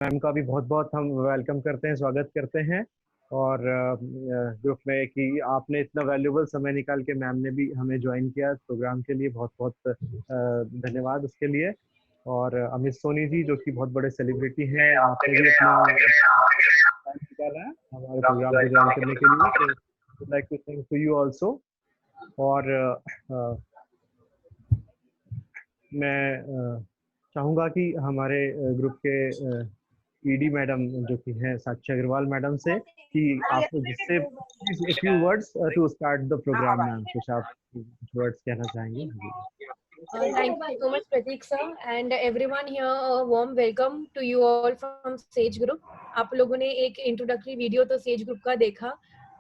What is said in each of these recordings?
Ma'am का भी बहुत बहुत हम वेलकम करते हैं, स्वागत करते हैं। और ग्रुप में कि आपने इतना वैल्यूबल समय निकाल के मैम ने भी हमें ज्वाइन किया प्रोग्राम के लिए, बहुत बहुत धन्यवाद उसके लिए। और अमित सोनी जी जो कि बहुत बड़े सेलिब्रिटी हैं, आपने भी अपना टाइम निकाला है हमारे प्रोग्राम को ज्वाइन करने के लिए, तो would like to thank to you also. और मैं चाहूँगा कि हमारे ग्रुप के ईडी मैडम जो कि हैं साक्षी अग्रवाल मैडम से कि आप जिससे please few words to start the programme. Ma'am कुछ आप कुछ वर्ड्स कहना चाहेंगे? Thank you so much, Pratik sir, and everyone here. A warm welcome to you all from Sage Group. आप लोगों ने एक introductory video तो Sage Group का देखा,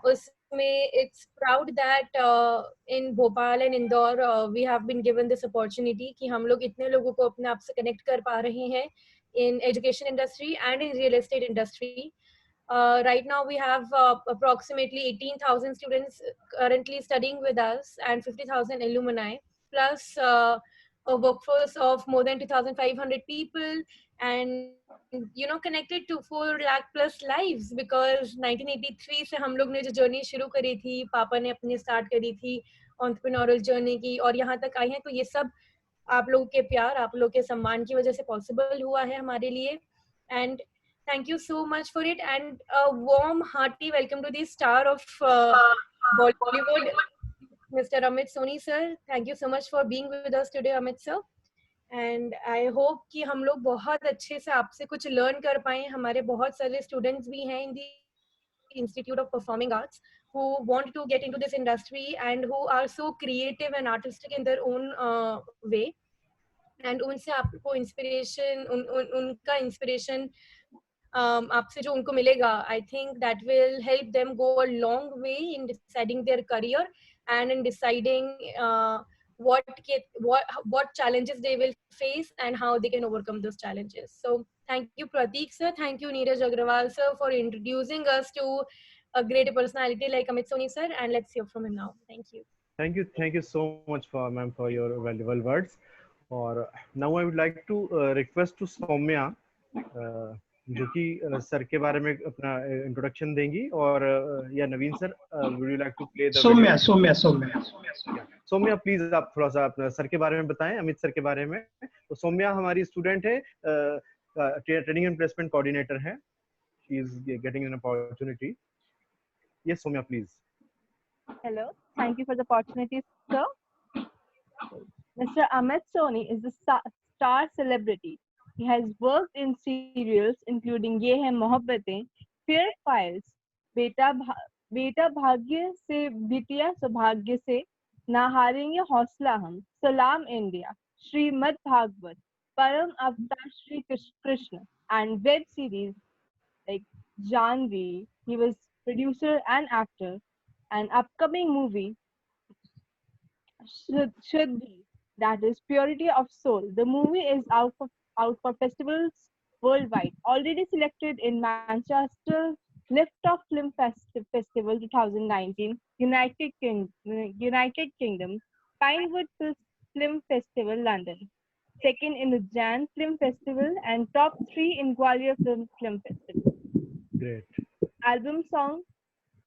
उसमें it's proud that in Bhopal and Indore we have been given this opportunity कि हम लोग इतने लोगों को अपने आप से connect कर पा रहे हैं in education industry and in real estate industry. Right now we have approximately 18,000 students currently studying with us and 50,000 alumni, plus a workforce of more than 2,500 people, and connected to 4 lakh plus lives, because 1983 से हम लोग ने जो journey शुरू करी थी, पापा ने अपनी स्टार्ट करी थी एंटरप्रेन्योरियल जर्नी की, और यहाँ तक आई है। तो ये सब आप लोगों के प्यार, आप लोगों के सम्मान की वजह से पॉसिबल हुआ है हमारे लिए, and thank you so much for it, and a warm hearty welcome to the star of Bollywood, Mr. Amit Soni sir. Thank you so much for being with us today, Amit sir, and I hope कि हम लोग बहुत अच्छे से आपसे कुछ learn कर पाएं। हमारे बहुत सारे students भी हैं in the Institute of Performing Arts who want to get into this industry and who are so creative and artistic in their own way, and उनसे आपको inspiration, उनका inspiration आपसे जो उनको मिलेगा, I think that will help them go a long way in deciding their career and in deciding what challenges they will face and how they can overcome those challenges. So thank you, Pratik sir, thank you, Neeraj Agrawal sir, for introducing us to a great personality like Amit Soni sir, and let's hear from him now. Thank you so much for ma'am for your valuable words. और now I would like to request to Saumya जो कि sir के बारे में अपना introduction देंगी, और या Naveen sir would you like to play the Saumya please आप थोड़ा सा अपना सर के बारे में बताएं, अमित सर के बारे में। तो सौम्या हमारी स्टूडेंट है, ट्रेनिंग एंड प्लेसमेंट कोऑर्डिनेटर है, she is getting an opportunity. Yes Saumya please. Hello, thank you for the opportunity, sir. Mr. Amit Soni is a star celebrity. He has worked in serials including Ye Hai Mohabbatein, Fear Files, बेटा भाग्य से, बिटिया सौभाग्य से, ना हारेंगे हौसला हम, सलाम इंडिया, श्रीमद् भागवत, परम अवतार Shri Krishna, and web series like Janvi. He was producer and actor. An upcoming movie, Shuddhi, that is Purity of Soul. The movie is out for festivals worldwide. Already selected in Manchester Liftoff Film Festival 2019, United Kingdom, Pinewood Film Festival London, second in the Cannes Film Festival, and top 3 in Gwalior Film Festival. Great. Album song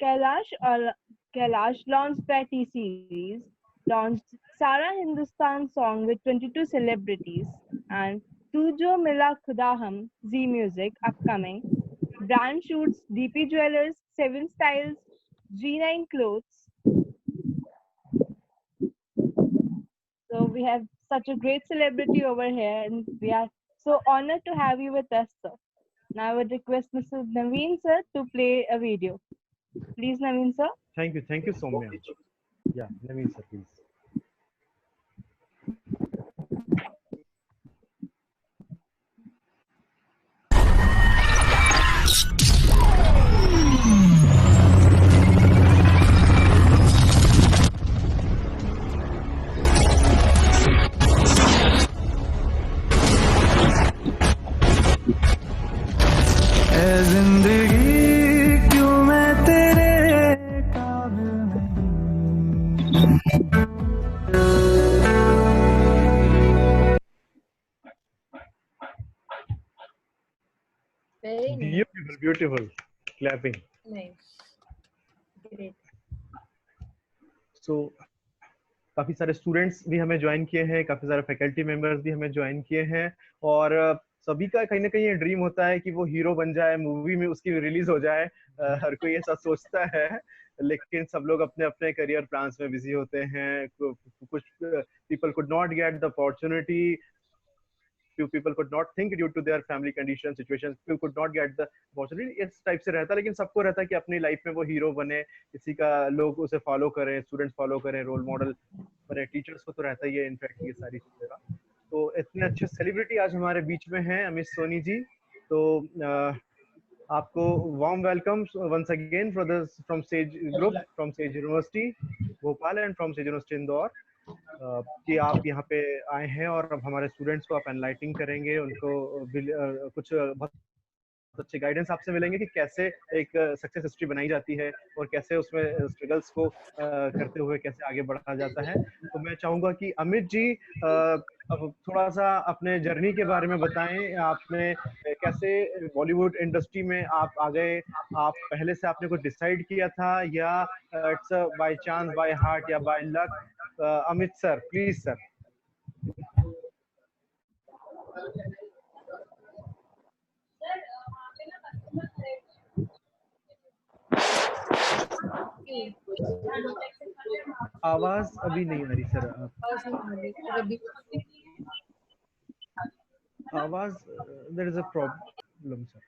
Kailash launched by T-Series, launched Sara Hindustan song with 22 celebrities, and Tujo Mila Khuda Hum, Z Music, upcoming. Brand shoots, DP Jewelers, 7 Styles, G9 Clothes. So we have such a great celebrity over here, and we are so honored to have you with us, sir. Now I would request Mr. Naveen sir to play a video. Please, Naveen sir. Thank you so much. Yeah, Naveen sir, please. Very nice. Beautiful, beautiful. Clapping. Nice. Great. So काफी सारे students भी हमें join किए हैं, काफी सारे faculty members भी हमें ज्वाइन किए हैं, और सभी का कहीं ना कहीं ये ड्रीम होता है कि वो हीरो बन जाए, मूवी में उसकी रिलीज हो जाए। हर कोई ऐसा सोचता है, लेकिन सब लोग अपने अपने करियर प्लान्स में बिजी होते हैं। कुछ people could not get the opportunity, few people could not think due to their family conditions, situations, few could not get the opportunity। इस टाइप से रहता है, लेकिन सबको रहता है कि अपनी लाइफ में वो हीरो बने, किसी का लोग उसे फॉलो करें, स्टूडेंट्स फॉलो करें, रोल मॉडल बने। टीचर्स को तो रहता ही है इनफैक्ट ये सारी चीजें का। तो इतने अच्छे सेलिब्रिटी आज हमारे बीच में हैं, अमित सोनी जी। तो आपको warm welcome once again from Sage group, from Sage university Bhopal and from Sage university Indore, कि आप यहाँ पे आए हैं और अब हमारे स्टूडेंट्स को आप एनलाइटिंग करेंगे, उनको कुछ बहुत अच्छे गाइडेंस आपसे मिलेंगे कि कैसे एक सक्सेस हिस्ट्री बनाई जाती है और कैसे उसमें स्ट्रगल्स को करते हुए कैसे आगे बढ़ा जाता है। तो मैं चाहूंगा कि अमित जी अब थोड़ा सा अपने जर्नी के बारे में बताएं। आपने कैसे बॉलीवुड इंडस्ट्री में आप आ गए? आप पहले से आपने कुछ डिसाइड किया था या it's by chance, by heart या by luck? Amit sir, please sir. आवाज अभी नहीं आ रही सर। आवाज, there is a problem sir.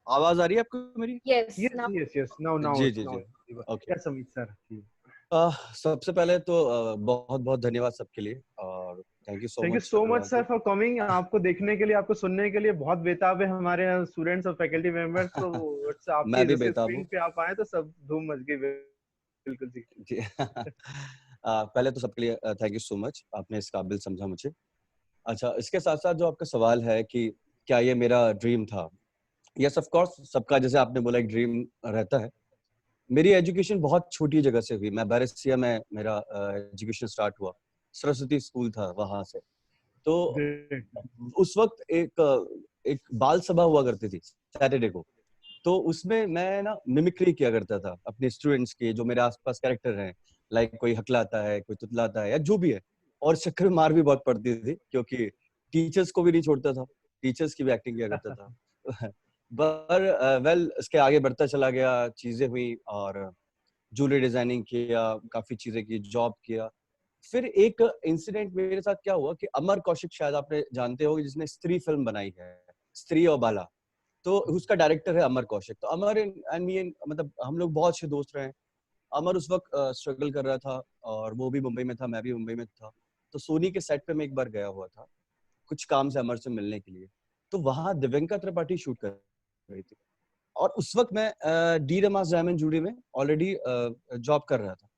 आवाज आ रही है आपको मेरी? Yes. यस यस, नाउ जी जी जी, ओके। Yes Amit sir. सबसे पहले तो बहुत बहुत धन्यवाद सबके लिए, और thank you so much sir for coming. आपको देखने के लिए, आपको सुनने के लिए बहुत बेताब है हमारे स्टूडेंट्स और फैकल्टी मेंबर्स। तो आपकी मैं भी जैसे बेताब स्क्रीन हूँ पे आप आए तो सब धूम मच गई। बिल्कुल जी। जी। पहले तो सबके लिए थैंक यू सो मच, आपने इस काबिल समझा मुझे। अच्छा, इसके साथ साथ जो आपका सवाल है कि क्या ये मेरा ड्रीम था, यस ऑफ कोर्स, सबका जैसे आपने बोला एक ड्रीम रहता है। मेरी एजुकेशन बहुत छोटी जगह से हुई। मैं बैरसिया में मेरा एजुकेशन स्टार्ट हुआ, सरस्वती स्कूल था वहां से। तो उस वक्त एक बाल सभा हुआ करती थी सैटरडे को, तो उसमें मैं ना मिमिक्री किया करता था अपने स्टूडेंट्स के, जो मेरे आसपास कैरेक्टर हैं, लाइक कोई हकलाता है, कोई तुतलाता है, या जो भी है। और चक्कर में मार भी बहुत पड़ती थी, क्योंकि टीचर्स को भी नहीं छोड़ता था, टीचर्स की भी एक्टिंग किया करता था। पर वेल, इसके आगे बढ़ता चला गया, चीजें हुई, और ज्वेलरी डिजाइनिंग किया, काफी चीजें की, जॉब किया। फिर एक इंसिडेंट मेरे साथ क्या हुआ कि अमर कौशिक, शायद आपने जानते हो, जिसने स्त्री फिल्म बनाई है, स्त्री और बाला, तो उसका डायरेक्टर है अमर कौशिक। तो अमर एंड मी, मतलब हम लोग बहुत अच्छे दोस्त रहे। अमर उस वक्त स्ट्रगल कर रहा था, और वो भी मुंबई में था, मैं भी मुंबई में था। तो सोनी के सेट पे मैं एक बार गया हुआ था कुछ काम से अमर से मिलने के लिए। तो वहां दिव्यंका त्रिपाठी शूट कर रही थी, और उस वक्त मैं डी रमास डायमंड जूडी में ऑलरेडी जॉब कर रहा था।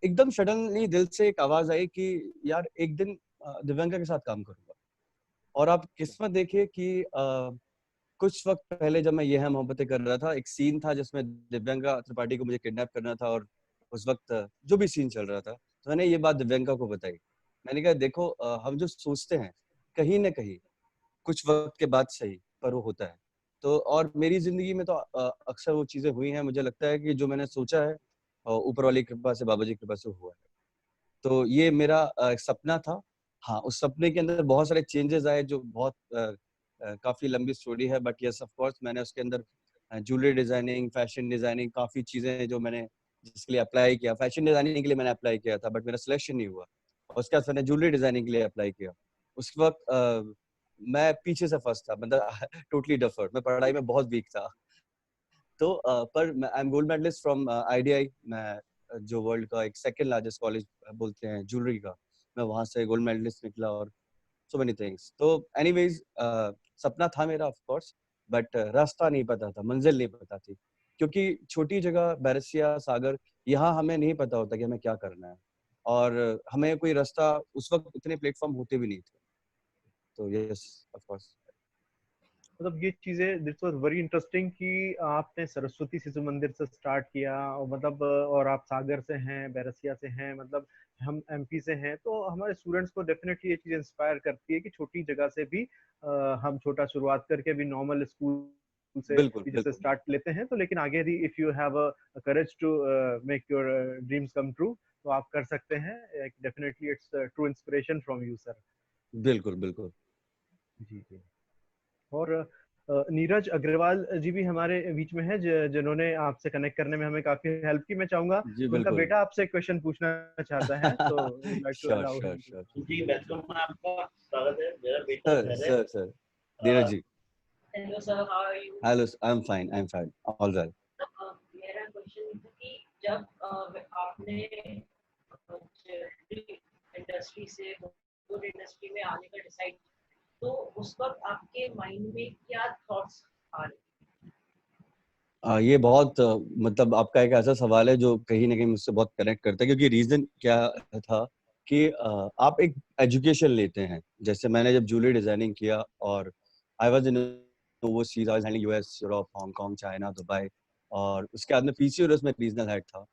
एकदम सडनली दिल से एक आवाज आई कि यार एक दिन दिव्यंका के साथ काम करूंगा। और आप किस्मत देखिए कि कुछ वक्त पहले जब मैं ये है मोहब्बतें कर रहा था, एक सीन था जिसमें दिव्यंका त्रिपाठी को मुझे किडनैप करना था, और उस वक्त जो भी सीन चल रहा था, तो मैंने ये बात दिव्यंका को बताई। मैंने कहा देखो, हम जो सोचते हैं कहीं ना कहीं कुछ वक्त के बाद सही, पर वो होता है। तो और मेरी जिंदगी में तो अक्सर वो चीजें हुई हैं। मुझे लगता है कि जो मैंने सोचा है, ऊपर वाली कृपा से, बाबा जी की कृपा से हुआ है। तो ये मेरा एक सपना था। हाँ, उस सपने के अंदर बहुत सारे चेंजेस आए, जो बहुत काफी लंबी स्टोरी है, बट यस ऑफ कोर्स मैंने उसके अंदर ज्वेलरी डिजाइनिंग, फैशन डिजाइनिंग, काफी चीजें जो मैंने जिसके लिए अप्लाई किया। फैशन डिजाइनिंग के लिए मैंने अप्लाई किया था, बट मेरा सिलेक्शन नहीं हुआ। और उसके बाद मैंने ज्वेलरी डिजाइनिंग के लिए अप्लाई किया। उस वक्त मैं पीछे से फर्स्ट था, मतलब टोटली डफर, मैं पढ़ाई में बहुत वीक था। तो पर I am gold medallist from IDI, मैं जो वर्ल्ड का एक सेकंड लार्जेस्ट कॉलेज बोलते हैं ज्वेलरी का, मैं वहां से गोल्ड मेडलिस्ट निकला, और सो मेनी थिंग्स। तो एनीवेज, सपना था मेरा ऑफ कोर्स, बट रास्ता नहीं पता था, मंजिल नहीं पता थी, क्योंकि छोटी जगह बैरसिया सागर, यहाँ हमें नहीं पता होता कि हमें क्या करना है, और हमें कोई रास्ता, उस वक्त इतने प्लेटफॉर्म होते भी नहीं थे। तो यस ऑफ कोर्स। मतलब ये चीजें दिस वाज वेरी इंटरेस्टिंग कि आपने सरस्वती शिशु मंदिर से स्टार्ट किया, और मतलब और आप सागर से हैं, बैरसिया से हैं, मतलब हम एमपी से हैं, तो हमारे स्टूडेंट्स को डेफिनेटली ये चीज इंस्पायर करती है कि छोटी जगह से भी हम छोटा शुरुआत करके भी नॉर्मल स्कूल से बिल्कुल भी जैसे बिल्कुल स्टार्ट लेते हैं, तो लेकिन आगे भी if you have a courage to make your dreams come true, तो आप कर सकते हैं। Definitely it's true inspiration from you sir. बिल्कुल बिल्कुल। जी जी। और नीरज अग्रवाल जी भी हमारे बीच में है, जिन्होंने आपसे कनेक्ट करने में हमें काफी हेल्प की। मैं चाहूंगा जी कि उनका बिल्कुल। बेटा आपसे एक क्वेश्चन पूछना चाहता है, तो would like to sure allow sure him to. Sure. जी वेलकम, आपका स्वागत है। मेरा बेटा सर सर है। Sir sir Dheeraj ji. Hello sir, how are you? Hello, I am fine, all right. मेरा क्वेश्चन था कि जब आपने इंडस्ट्री से फूड इंडस्ट्री में आने का डिसाइड, तो उस वक्त आपके माइंड में क्या थॉट्स आ रहे? ये बहुत मतलब आपका एक ऐसा सवाल है जो कहीं ना कहीं मुझसे बहुत कनेक्ट करता है, क्योंकि रीजन क्या था कि आप एक एजुकेशन लेते हैं। जैसे मैंने जब ज्वेलरी डिजाइनिंग किया और I was in overseas, I was handling US, Europe, Hong Kong, China, Dubai, और उसके बाद में पीसीओएस में रीजनल हेड था।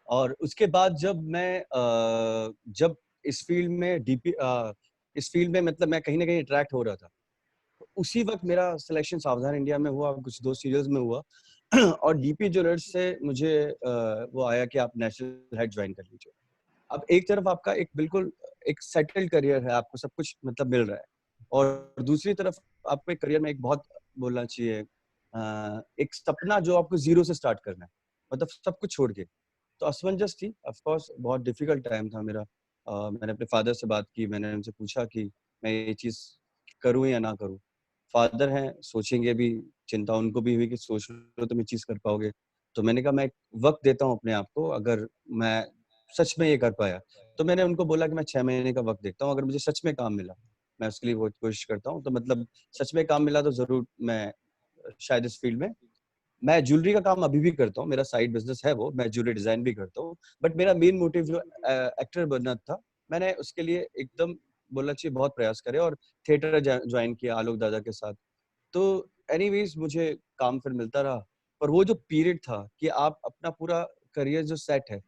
और उसके बाद जब इस फील्ड में इस फील्ड में मतलब मैं कहीं ना कहीं अट्रैक्ट हो रहा था, उसी वक्त मेरा सिलेक्शन सावधान इंडिया में हुआ, कुछ 2 सीरियल्स में हुआ और डीपी ज्वेलर्स से मुझे वो आया कि आप नेशनल हेड ज्वाइन कर लीजिए। अब एक तरफ आपका एक बिल्कुल एक सेटल्ड करियर है, आपको सब कुछ मतलब मिल रहा है, और दूसरी तरफ आपको एक करियर में एक बहुत बोलना चाहिए एक सपना जो आपको जीरो से स्टार्ट करना है, मतलब सब कुछ छोड़ के। तो असमंजस थी, ऑफ कोर्स बहुत डिफिकल्ट टाइम था मेरा। मैंने अपने फादर से बात की, मैंने उनसे पूछा कि मैं ये चीज़ करूँ या ना करूँ। फादर हैं, सोचेंगे भी, चिंता उनको भी हुई कि सोच लो तुम ये चीज़ कर पाओगे। तो मैंने कहा मैं एक वक़्त देता हूँ अपने आप को, अगर मैं सच में ये कर पाया, तो मैंने उनको बोला कि मैं 6 महीने का वक़्त देखता हूँ, अगर मुझे सच में काम मिला, मैं उसके लिए बहुत कोशिश करता हूँ। तो मतलब सच में काम मिला तो ज़रूर मैं शायद इस फ़ील्ड में, मैं ज्वेलरी का काम अभी भी करता हूँ, मेरा साइड बिज़नेस है वो, मैं ज्वेलरी डिज़ाइन भी करता हूँ। बट मेरा मेन मोटिव जो एक्टर बनना था, मैंने उसके लिए एकदम बोलना चाहिए बहुत प्रयास करे और थिएटर जॉइन किया आलोक दादा के साथ। तो एनीवेज मुझे काम फिर मिलता रहा, पर वो जो पीरियड था कि आप अपना पूरा करियर जो सेट है,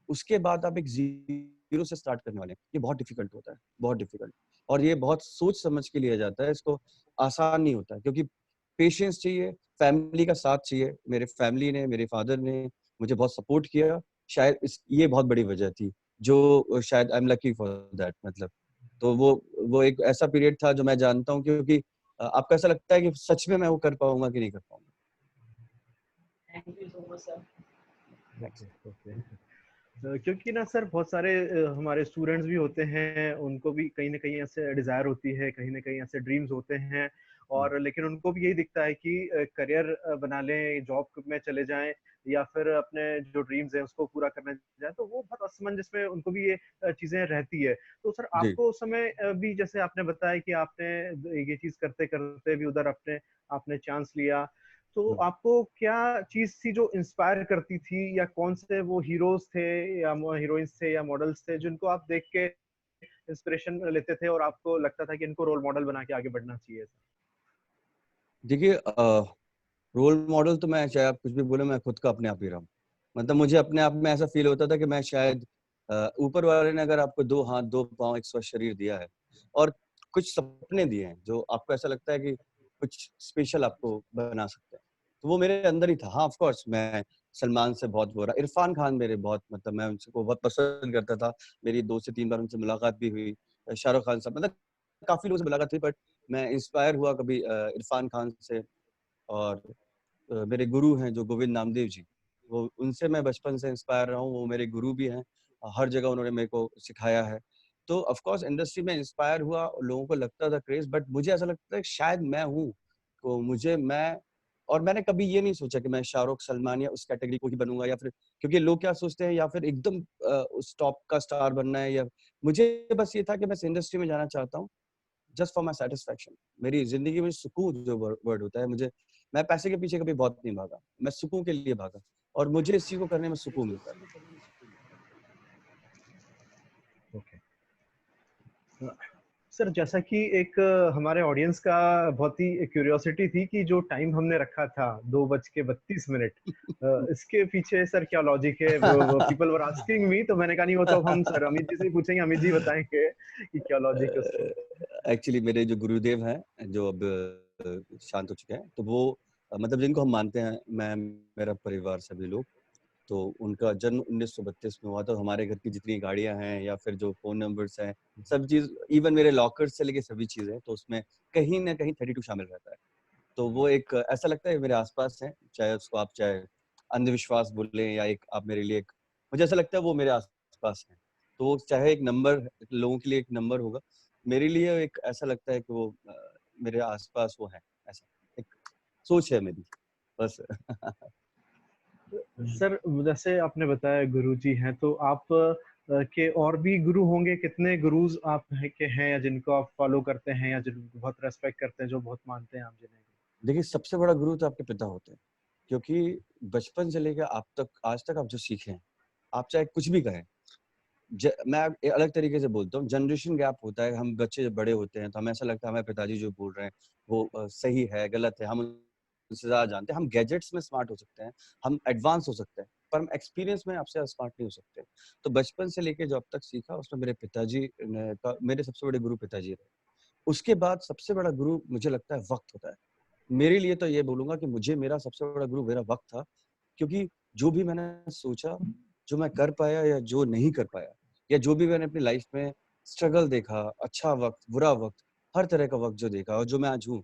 उसके बाद आप एक ज़ीरो से स्टार्ट करने वाले हैं, ये बहुत डिफिकल्ट होता है, बहुत डिफिकल्ट। और ये बहुत सोच समझ के लिया जाता है, इसको आसान नहीं होता है, क्योंकि पेशेंस चाहिए, फैमिली का साथ चाहिए। मेरे फैमिली ने, मेरे फादर ने मुझे बहुत सपोर्ट किया, शायद ये बहुत बड़ी वजह थी, जो शायद I am lucky for that मतलब। तो वो एक ऐसा पीरियड था जो मैं जानता हूँ, क्योंकि आपको ऐसा लगता है कि सच में मैं वो कर पाऊँगा कि नहीं कर पाऊँगा? Thank you so much sir. Okay okay. क्योंकि ना सर बहुत सारे हमारे स्टूडेंट्स भी होते हैं, उनको भी कहीं ना कहीं ऐसे डिजायर होती है, कहीं ना कहीं ऐसे ड्रीम्स होते हैं, और लेकिन उनको भी यही दिखता है कि करियर बना लें, जॉब में चले जाएं, या फिर अपने जो ड्रीम्स है उसको पूरा करने जाए, तो वो बहुत असमंजस में उनको भी ये चीजें रहती है। तो सर जी। आपको उस समय भी जैसे आपने बताया कि आपने ये चीज करते करते भी उधर अपने आपने चांस लिया, तो आपको क्या चीज थी जो इंस्पायर करती थी, या कौन से वो हीरोज थे या हीरोइंस थे या मॉडल्स थे जिनको आप देख के इंस्पिरेशन लेते थे और आपको लगता था कि इनको रोल मॉडल बना के आगे बढ़ना चाहिए? देखिए रोल मॉडल तो मैं, चाहे आप कुछ भी बोले, मैं खुद का अपने आप ही रहा हूँ। मतलब मुझे अपने आप में ऐसा फील होता था कि मैं शायद ऊपर वाले ने अगर आपको 2 हाथ, 2 पाँव, एक स्वस्थ शरीर दिया है और कुछ सपने दिए हैं जो आपको ऐसा लगता है कि कुछ स्पेशल आपको बना सकते हैं, तो वो मेरे अंदर ही था। हाँ, ऑफ कोर्स मैं सलमान से बहुत वो रहा, इरफान खान मेरे बहुत मतलब मैं उनको बहुत पसंद करता था। मेरी 2 से 3 बार उनसे मुलाकात भी हुई। शाहरुख खान साहब, मतलब काफ़ी लोगों से मुलाकात हुई, बट मैं इंस्पायर हुआ कभी इरफान खान से। और मेरे गुरु हैं जो गोविंद नामदेव जी, वो उनसे मैं बचपन से इंस्पायर रहा हूँ, वो मेरे गुरु भी हैं। हर जगह उन्होंने मेरे को सिखाया है। तो ऑफ कोर्स इंडस्ट्री में इंस्पायर हुआ, लोगों को लगता था क्रेज, बट मुझे ऐसा लगता है शायद मैं हूँ, तो मुझे मैं और मैंने कभी ये नहीं सोचा कि मैं शाहरुख, सलमान या उस कैटेगरी को ही बनूंगा, या फिर क्योंकि लोग क्या सोचते हैं, या फिर एकदम उस टॉप का स्टार बनना है, या मुझे बस ये था कि मैं इस इंडस्ट्री में जाना चाहता हूँ जस्ट फॉर माई सेटिस्फैक्शन। मेरी जिंदगी में सुकून जो वर्ड होता है, मुझे, मैं पैसे के पीछे कभी बहुत नहीं भागा, मैं सुकून के लिए भागा, और मुझे इस चीज को करने में सुकून मिलता है। ओके। सर जैसा कि एक हमारे ऑडियंस का बहुत ही क्यूरियोसिटी थी कि जो टाइम हमने रखा था 2:32, इसके पीछे सर क्या लॉजिक है? वो पीपल वर आस्किंग मी, तो मैंने कहा नहीं, वो तो हम सर अमित जी से ही पूछेंगे, अमित जी बताएंगे कि क्या लॉजिक है उसमें। एक्चुअली मेरे जो गुरुदेव हैं जो अब शांत हो चुके हैं, तो वो मतलब जिनको हम मानते हैं, मैं, मेरा परिवार, सभी लोग, तो उनका जन्म 1932 में हुआ था। हमारे घर की जितनी गाड़ियां हैं या फिर जो फोन नंबर्स हैं, सब चीज, इवन मेरे लॉकर्स से लेके सभी चीजें, तो उसमें कहीं ना कहीं 32 शामिल रहता है। तो वो एक ऐसा लगता है मेरे आसपास है, चाहे उसको आप चाहे अंधविश्वास बोलें या एक आप मेरे लिए एक, मुझे ऐसा लगता है वो मेरे आसपास है। तो वो चाहे एक नंबर, लोगों के लिए एक नंबर होगा, मेरे लिए एक ऐसा लगता है कि वो मेरे आसपास वो है, ऐसा एक सोच है मेरी, बस। सर जैसे आपने बताया गुरु जी हैं, तो आप के और भी गुरु होंगे? कितने गुरुज आप के हैं या जिनको आप फॉलो करते हैं या जिनको बहुत रेस्पेक्ट करते हैं, जो बहुत मानते हैं आप जिन्हें? देखिए, सबसे बड़ा गुरु तो आपके पिता होते हैं, क्योंकि बचपन से लेकर आप तक, आज तक आप जो सीखे हैं, आप चाहे कुछ भी कहें, मैं एक अलग तरीके से बोलता हूँ, जनरेशन गैप होता है, हम बच्चे जब बड़े होते हैं तो हमें ऐसा लगता है हमारे पिताजी जो बोल रहे हैं वो सही है, गलत है, हम उनसे ज्यादा जानते हैं। हम गैजेट्स में स्मार्ट हो सकते हैं, हम एडवांस हो सकते हैं, पर हम एक्सपीरियंस में आपसे स्मार्ट नहीं हो सकते। तो बचपन से लेके जो अब तक सीखा, उसमें मेरे पिताजी ने मेरे सबसे बड़े गुरु पिताजी रहे। उसके बाद सबसे बड़ा गुरु मुझे लगता है वक्त होता है। मेरे लिए तो ये बोलूंगा कि मुझे मेरा सबसे बड़ा गुरु मेरा वक्त था, क्योंकि जो भी मैंने सोचा, जो मैं कर पाया या जो नहीं कर पाया, या जो भी मैंने अपनी लाइफ में स्ट्रगल देखा, अच्छा वक्त, बुरा वक्त, हर तरह का वक्त जो देखा और जो मैं आज हूँ,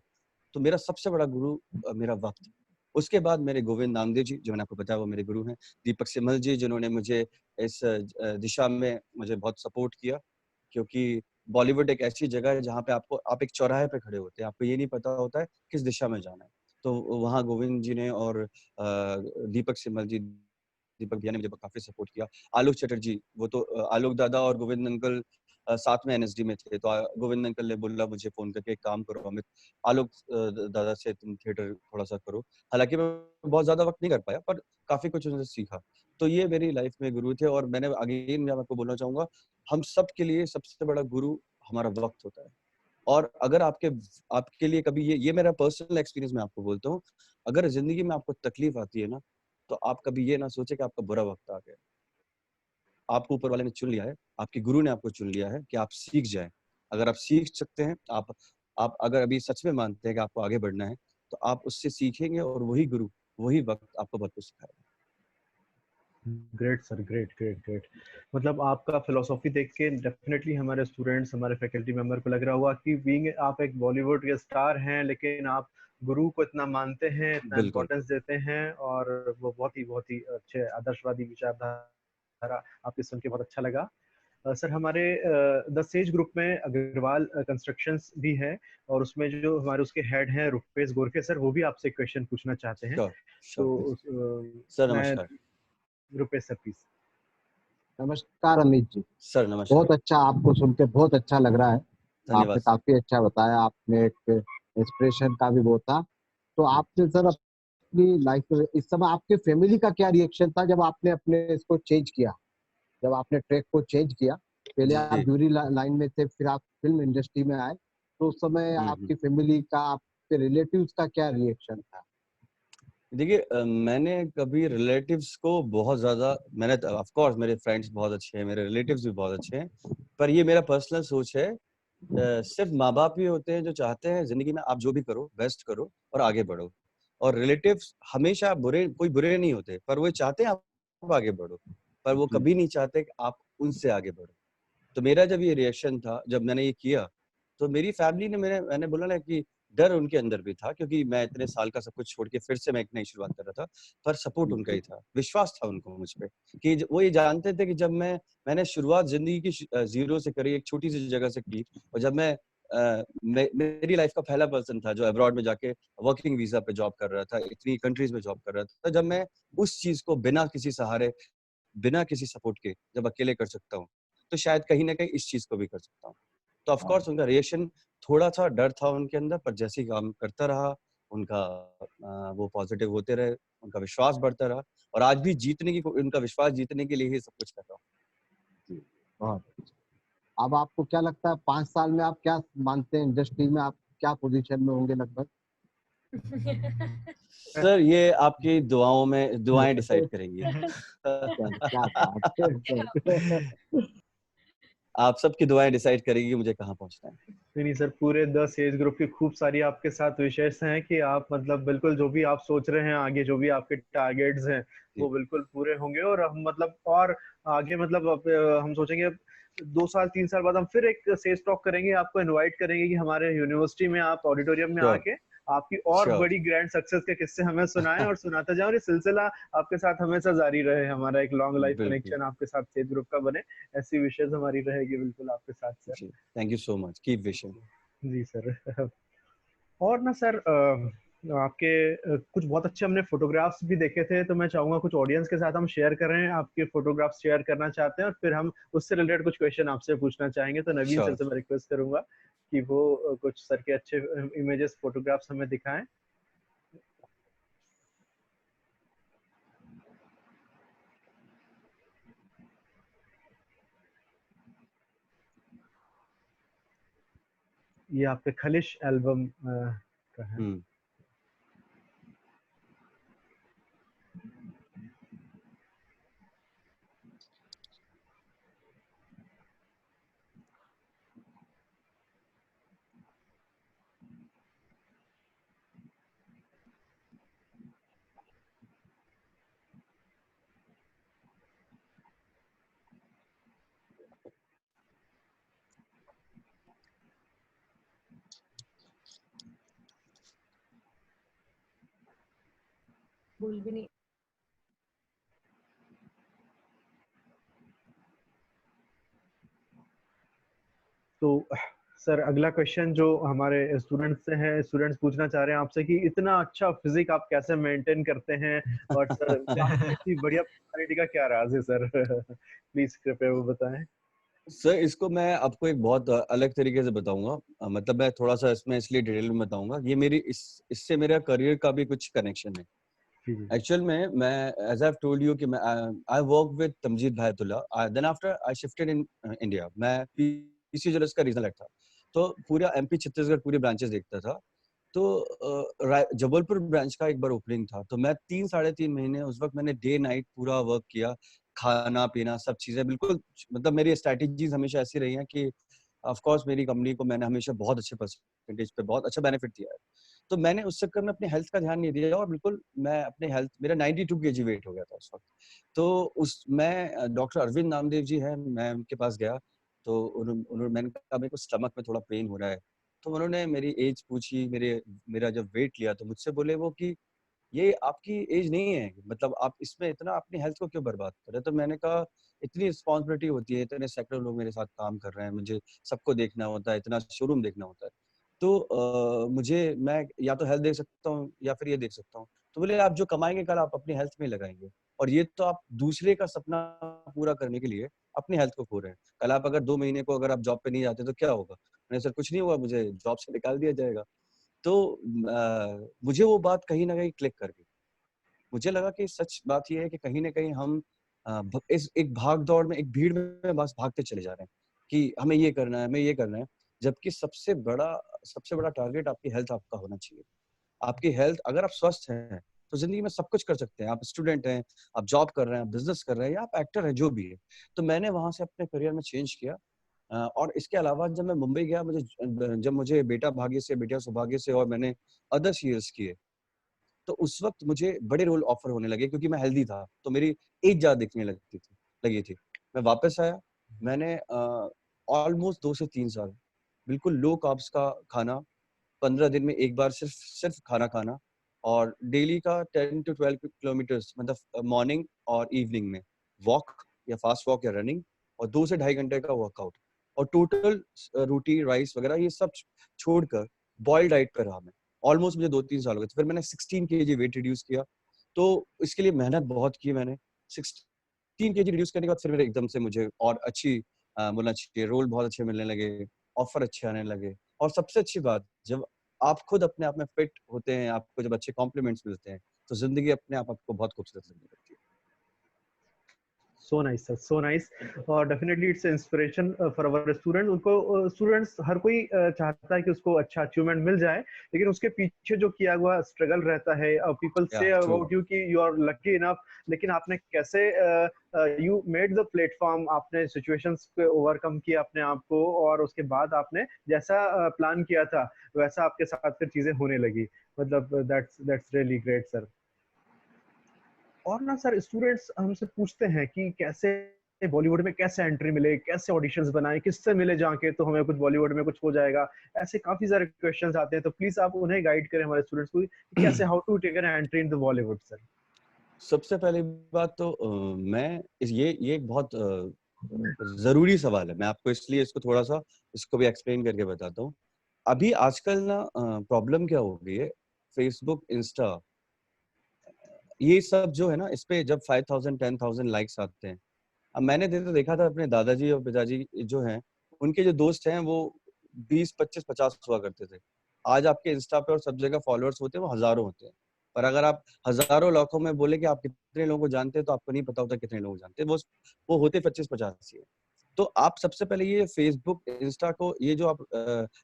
तो मेरा सबसे बड़ा गुरु मेरा वक्त। उसके बाद मेरे गोविंद नामदेव जी, जो मैंने आपको बताया, वो मेरे गुरु हैं। दीपक सिमल जी, जिन्होंने मुझे इस दिशा में मुझे बहुत सपोर्ट किया, क्योंकि बॉलीवुड एक ऐसी जगह है जहाँ पे आप एक चौराहे पे खड़े होते हैं, आपको ये नहीं पता होता है किस दिशा में जाना है। तो वहाँ गोविंद जी ने और दीपक सिमल जी, दीपक भैया ने मुझे काफी सपोर्ट किया। आलोक चटर्जी, वो तो आलोक दादा और गोविंद अंकल साथ में एनएसडी में थे, तो गोविंद अंकल ने बोला मुझे फोन करके, एक काम करो अमित, आलोक दादा से तुम थिएटर थोड़ा सा करो। हालांकि मैं बहुत ज्यादा वक्त नहीं कर पाया, पर काफी कुछ उनसे सीखा। तो ये मेरी लाइफ में गुरु थे। और मैंने अगेन मैं आपको बोलना चाहूंगा, हम सब के लिए सबसे बड़ा गुरु हमारा वक्त होता है। और अगर आपके लिए कभी ये मेरा पर्सनल एक्सपीरियंस मैं आपको बोलता हूँ, अगर जिंदगी में आपको तकलीफ आती है ना, तो आप कभी ये ना सोचे कि आपका बुरा वक्त आ गया। आपको ऊपर वाले ने चुन लिया है, आपके गुरु ने आपको चुन लिया है कि आप सीख जाएं। अगर आप सीख सकते हैं, आप अगर अभी सच में मानते हैं कि आपको आगे बढ़ना है, तो आप उससे सीखेंगे और वही गुरु, वही वक्त आपको बहुत कुछ सिखाएगा। Great sir, great great great. मतलब आपका फिलोसॉफी देख के डेफिनेटली हमारे स्टूडेंट्स, हमारे फैकल्टी मेंबर को लग रहा होगा कि बीइंग आप एक बॉलीवुड के स्टार हैं, लेकिन आप गुरु को इतना मानते हैं, इतना बिल्कुल। इम्पोर्टेंस देते हैं, और वो बहुत ही अच्छे आदर्शवादी विचारधारा आपकी सुन के बहुत अच्छा लगा। सर हमारे द सेज ग्रुप में अग्रवाल कंस्ट्रक्शंस भी है, और उसमें जो हमारे उसके हेड हैं रुपेश गोरखे सर, वो भी आपसे क्वेश्चन पूछना चाहते हैं। श्योर, श्योर तो प्लीज। सर मैं नमस्कार। Rupesh sir please. नमस्कार अमित जी। सर नमस्कार। बहुत अच्छा, आपको सुन के बहुत अच्छा लग रहा है। धन्यवाद आपने सर। काफी अच्छा बताया, आपने एक इंस्पिरेशन का भी वो था। तो आपने सर अपनी लाइफ में इस समय आपके फैमिली का क्या रिएक्शन था जब आपने अपने इसको चेंज किया, जब आपने ट्रैक को चेंज किया? पहले आप जी। ब्यूटी लाइन में थे, फिर आप फिल्म इंडस्ट्री में आए, तो उस समय हम्म। आपकी फैमिली का, आपके रिलेटिव्स का क्या रिएक्शन था? देखिए, मैंने कभी रिलेटिव्स को बहुत ज्यादा, मैंने ऑफ कोर्स मेरे फ्रेंड्स बहुत अच्छे हैं, मेरे रिलेटिव्स भी बहुत अच्छे हैं, पर ये मेरा पर्सनल सोच है, सिर्फ माँ बाप ही होते हैं जो चाहते हैं जिंदगी में आप जो भी करो बेस्ट करो और आगे बढ़ो। और रिलेटिव्स हमेशा कोई बुरे नहीं होते, पर वो चाहते हैं आप आगे बढ़ो, पर वो जी। कभी नहीं चाहते कि आप उनसे आगे बढ़ो। तो मेरा जब ये रिएक्शन था, जब मैंने ये किया, तो मेरी फैमिली ने, मैंने बोला ना कि डर उनके अंदर भी था, क्योंकि मैं इतने साल का सब कुछ छोड़ के फिर से मैं एक नई शुरुआत कर रहा था। पर सपोर्ट उनका ही था, विश्वास था उनको मुझ पे, कि वो ये जानते थे कि जब मैंने शुरुआत जिंदगी की जीरो से करी, एक छोटी सी जगह से की, और जब मेरी लाइफ का पहला पर्सन था जो अब्रॉड में जाके वर्किंग वीजा पे जॉब कर रहा था, इतनी कंट्रीज में जॉब कर रहा था, जब मैं उस चीज को बिना किसी सहारे, बिना किसी सपोर्ट के जब अकेले कर सकता हूँ, तो शायद कहीं ना कहीं इस चीज को भी कर सकता हूँ। तो ऑफ कोर्स उनका रिएक्शन, थोड़ा सा डर था उनके अंदर, पर जैसे ही काम करता रहा, उनका वो पॉजिटिव होते रहे, उनका विश्वास बढ़ता रहा, और आज भी उनका विश्वास जीतने के लिए ही सब कुछ कर रहा हूँ। बहुत अच्छा। अब आपको क्या लगता है 5 साल में आप क्या मानते हैं इंडस्ट्री में आप क्या पोजीशन में होंगे लगभग? सर ये आपकी दुआएं डिसाइड करेंगी। क्या बात है सर। आप सबकी दुआएं डिसाइड करेंगी मुझे कहाँ पहुंचना है। नहीं सर, पूरे 10 एज ग्रुप की खूब सारी आपके साथ विशेष हैं कि आप मतलब बिल्कुल जो भी आप सोच रहे हैं आगे, जो भी आपके टारगेट्स हैं वो बिल्कुल पूरे होंगे। और हम मतलब और आगे मतलब हम सोचेंगे 2 साल 3 साल बाद हम फिर एक सेज टॉक करेंगे, आपको इनवाइट करेंगे कि हमारे यूनिवर्सिटी में आप ऑडिटोरियम में श्योर आके आपकी और श्योर बड़ी ग्रैंड सक्सेस के किस्से हमें सुनाएं और सुनाते जाओ। और ये सिलसिला आपके साथ हमेशा जारी रहे, हमारा एक लॉन्ग लाइफ बिल्कुल कनेक्शन आपके साथ सेज ग्रुप का बने, ऐसी विशेष हमारी रहेगी बिल्कुल आपके साथ सर। जी, thank you so much, keep wishing. जी सर। और ना सर आपके कुछ बहुत अच्छे हमने फोटोग्राफ्स भी देखे थे, तो मैं चाहूंगा कुछ ऑडियंस के साथ हम शेयर करें, आपके फोटोग्राफ्स शेयर करना चाहते हैं और फिर हम उससे रिलेटेड कुछ क्वेश्चन आपसे पूछना चाहेंगे। तो नवीन सर श्योर से मैं रिक्वेस्ट करूंगा कि वो कुछ सर के अच्छे इमेजेस फोटोग्राफ्स हमें दिखाएं। ये आपके खलिश एल्बम का है। भूल भी नहीं। तो सर अगला क्वेश्चन जो हमारे स्टूडेंट्स से है, स्टूडेंट्स पूछना चाह रहे हैं आपसे कि इतना अच्छा फिजिक आप कैसे मेंटेन करते हैं, और सर इतनी बढ़िया पर्सनालिटी का क्या राज है सर? प्लीज कृपया वो बताएं। सर इसको मैं आपको एक बहुत अलग तरीके से बताऊंगा। मतलब मैं थोड़ा सा इसमें इसलिए डिटेल में बताऊंगा, ये मेरी इससे मेरा करियर का भी कुछ कनेक्शन है। एक्चुअल में मैं as I have told you कि मैं I work with Tamjeed Bhaitulla, then after I shifted in India. मैं पीसी ज्वेलर्स का रीजनल हेड था, तो पूरा एमपी छत्तीसगढ़ पूरे ब्रांचेस देखता था। तो जबलपुर ब्रांच का एक बार ओपनिंग था, तो मैं 3 साढ़े 3 महीने उस वक्त मैंने डे नाइट पूरा वर्क किया, खाना पीना सब चीजें बिल्कुल। मतलब मेरी स्ट्रैटेजीज हमेशा ऐसी रही हैं कि ऑफ कोर्स मेरी कंपनी को मैंने हमेशा बहुत अच्छे परसेंटेज पे बहुत अच्छा बेनिफिट दिया है। तो मैंने उस चक्कर में अपने हेल्थ का ध्यान नहीं दिया, और बिल्कुल मैं अपने हेल्थ, मेरा 92 केजी वेट हो गया था उस वक्त। तो उस मैं डॉक्टर अरविंद नामदेव जी हैं, मैं उनके पास गया, तो उन्होंने मैंने कहा मेरे को स्टमक में थोड़ा पेन हो रहा है। तो उन्होंने मेरी एज पूछी, मेरा जब वेट लिया तो मुझसे बोले वो कि ये आपकी एज नहीं है, मतलब आप इसमें इतना अपनी हेल्थ को क्यों बर्बाद कर रहे हैं? तो मैंने कहा इतनी रिस्पॉन्सिबिलिटी होती है, इतने सैकड़ों लोग मेरे साथ काम कर रहे हैं, मुझे सबको देखना होता है, इतना शोरूम देखना होता है, तो मुझे मैं या तो हेल्थ देख सकता हूँ या फिर ये देख सकता हूँ। तो बोले आप जो कमाएंगे कल आप अपनी हेल्थ में लगाएंगे, और ये तो आप दूसरे का सपना पूरा करने के लिए अपनी हेल्थ को खो रहे हैं। कल आप अगर 2 महीने को अगर आप जॉब पे नहीं जाते तो क्या होगा? मैंने सर कुछ नहीं होगा, मुझे जॉब से निकाल दिया जाएगा। तो मुझे वो बात कहीं ना कहीं क्लिक कर गई। मुझे लगा कि सच बात ये है कि कहीं ना कहीं हम इस एक भाग दौड़ में, एक भीड़ में बस भागते चले जा रहे हैं कि हमें ये करना है, हमें ये करना है, जबकि सबसे बड़ा टारगेट आपकी हेल्थ आपका होना चाहिए। आपकी हेल्थ अगर आप स्वस्थ हैं तो जिंदगी में सब कुछ कर सकते हैं। आप स्टूडेंट हैं, आप जॉब कर रहे हैं, आप बिजनेस कर रहे हैं, या आप एक्टर हैं, जो भी है। तो मैंने वहां से अपने करियर में चेंज किया। और इसके अलावा जब मैं मुंबई गया, जब मुझे बेटा भाग्य से, बेटा सौभाग्य से, और मैंने अदर सीरियल्स किए, तो उस वक्त मुझे बड़े रोल ऑफर होने लगे क्योंकि मैं हेल्दी था, तो मेरी एज ज्यादा दिखने लगी थी। मैं वापस आया, मैंने ऑलमोस्ट 2 से 3 साल बिल्कुल लो कार्ब्स का खाना, 15 दिन में एक बार सिर्फ खाना खाना, और डेली का 10 to 12 किलोमीटर्स, मतलब मॉर्निंग और इवनिंग में वॉक या फास्ट वॉक या रनिंग, और 2 से ढाई घंटे का वर्कआउट, और टोटल रोटी राइस वगैरह ये सब छोड़कर बॉइल्ड डाइट पे रहा मैं। ऑलमोस्ट मुझे 2-3 साल हो गए। तो फिर मैंने 16 केजी वेट रिड्यूस किया। तो इसके लिए मेहनत बहुत की मैंने। 16 केजी रिड्यूस करने के बाद फिर मेरे एकदम से मुझे और अच्छी बोलना चाहिए रोल बहुत अच्छे मिलने लगे, ऑफर अच्छे आने लगे। और सबसे अच्छी बात, जब आप खुद अपने आप में फिट होते हैं, आपको जब अच्छे कॉम्प्लीमेंट्स मिलते हैं, तो जिंदगी अपने आप आपको बहुत खूबसूरत लगने लगती है। So nice sir, so nice. और definitely it's inspiration for our student. उनको स्टूडेंट्स हर कोई चाहता है कि उसको अच्छा अचीवमेंट मिल जाए, लेकिन उसके पीछे जो किया हुआ स्ट्रगल रहता है, पीपल से ट्रू। अबाउट यू कि यू आर लकी इनफ, लेकिन आपने कैसे यू मेड द प्लेटफॉर्म, आपने सिचुएशंस पे ओवरकम किया अपने आप को, और उसके बाद आपने जैसा प्लान किया था वैसा आपके साथ फिर चीजें होने लगी। मतलब दैट्स रियली ग्रेट सर। और ना सर, स्टूडेंट्स हमसे पूछते हैं कि कैसे बॉलीवुड में कैसे एंट्री मिले, कैसे ऑडिशंस बनाए, किससे मिले जाके तो हमें कुछ बॉलीवुड में कुछ हो जाएगा। ऐसे काफी सारे क्वेश्चंस आते हैं, तो प्लीज आप उन्हें गाइड करें, हमारे स्टूडेंट्स को, कि कैसे, how to take an entry in the Bollywood sir. सबसे पहली बात तो मैं ये एक बहुत जरूरी सवाल है। मैं आपको इसलिए इसको थोड़ा सा इसको भी एक्सप्लेन करके बताता हूँ। अभी आजकल ना प्रॉब्लम क्या हो गई है, फेसबुक, इंस्टा, ये सब जो है ना, इस पे जब 5000 10,000 लाइक्स आते हैं। अब मैंने देखा था अपने दादाजी और पिताजी जो हैं, उनके जो दोस्त हैं वो 20 25 50 हुआ करते थे। आज आपके इंस्टा पे और सब जगह फॉलोअर्स होते हैं वो हजारों होते हैं। पर अगर आप हजारों लाखों में बोले कि आप कितने लोगों को जानते हैं, तो आपको नहीं पता होता कितने लोग जानते हैं। वो होते 25 50 ही है। तो आप सबसे पहले ये फेसबुक, इंस्टा को, ये जो आप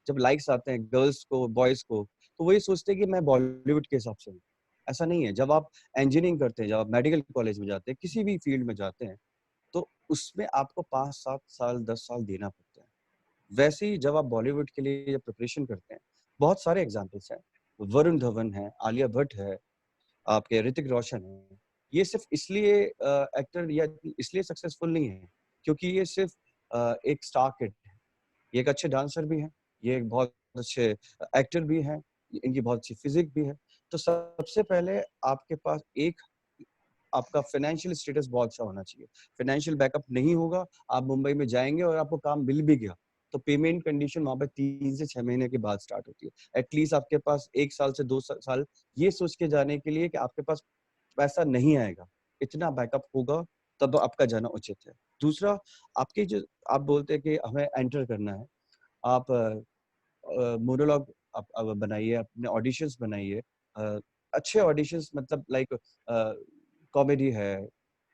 जब लाइक्स आते हैं गर्ल्स को, बॉयज को, तो वो ये सोचते हैं कि मैं बॉलीवुड के हिसाब से हूँ। ऐसा नहीं है। जब आप इंजीनियरिंग करते हैं, जब आप मेडिकल कॉलेज में जाते हैं, किसी भी फील्ड में जाते हैं, तो उसमें आपको 5 7 साल 10 साल देना पड़ता है। वैसे ही जब आप बॉलीवुड के लिए जब प्रिपरेशन करते हैं, बहुत सारे एग्जाम्पल्स हैं। वरुण धवन है, आलिया भट्ट है, आपके ऋतिक रोशन है। ये सिर्फ इसलिए एक्टर या इसलिए सक्सेसफुल नहीं है क्योंकि ये सिर्फ एक स्टार किड है। ये एक अच्छे डांसर भी है, ये एक बहुत अच्छे एक्टर भी है, इनकी बहुत अच्छी फिजिक भी है। तो सबसे पहले आपके पास एक आपका फाइनेंशियल स्टेटस बहुत अच्छा होना चाहिए। फाइनेंशियल बैकअप नहीं होगा, आप मुंबई में जाएंगे और आपको काम मिल भी गया, तो पेमेंट कंडीशन वहां पे 3 से 6 महीने के बाद स्टार्ट होती है। एटलीस्ट आपके पास 1 साल से 2 साल ये सोच के जाने के लिए कि आपके पास पैसा नहीं आएगा, इतना बैकअप होगा, तब आपका जाना उचित है। दूसरा, आपके जो आप बोलते हैं कि हमें एंटर करना है, आप मोनोलॉग आप बनाइए, अपने ऑडिशंस बनाइए, अच्छे ऑडिशंस, मतलब लाइक कॉमेडी है,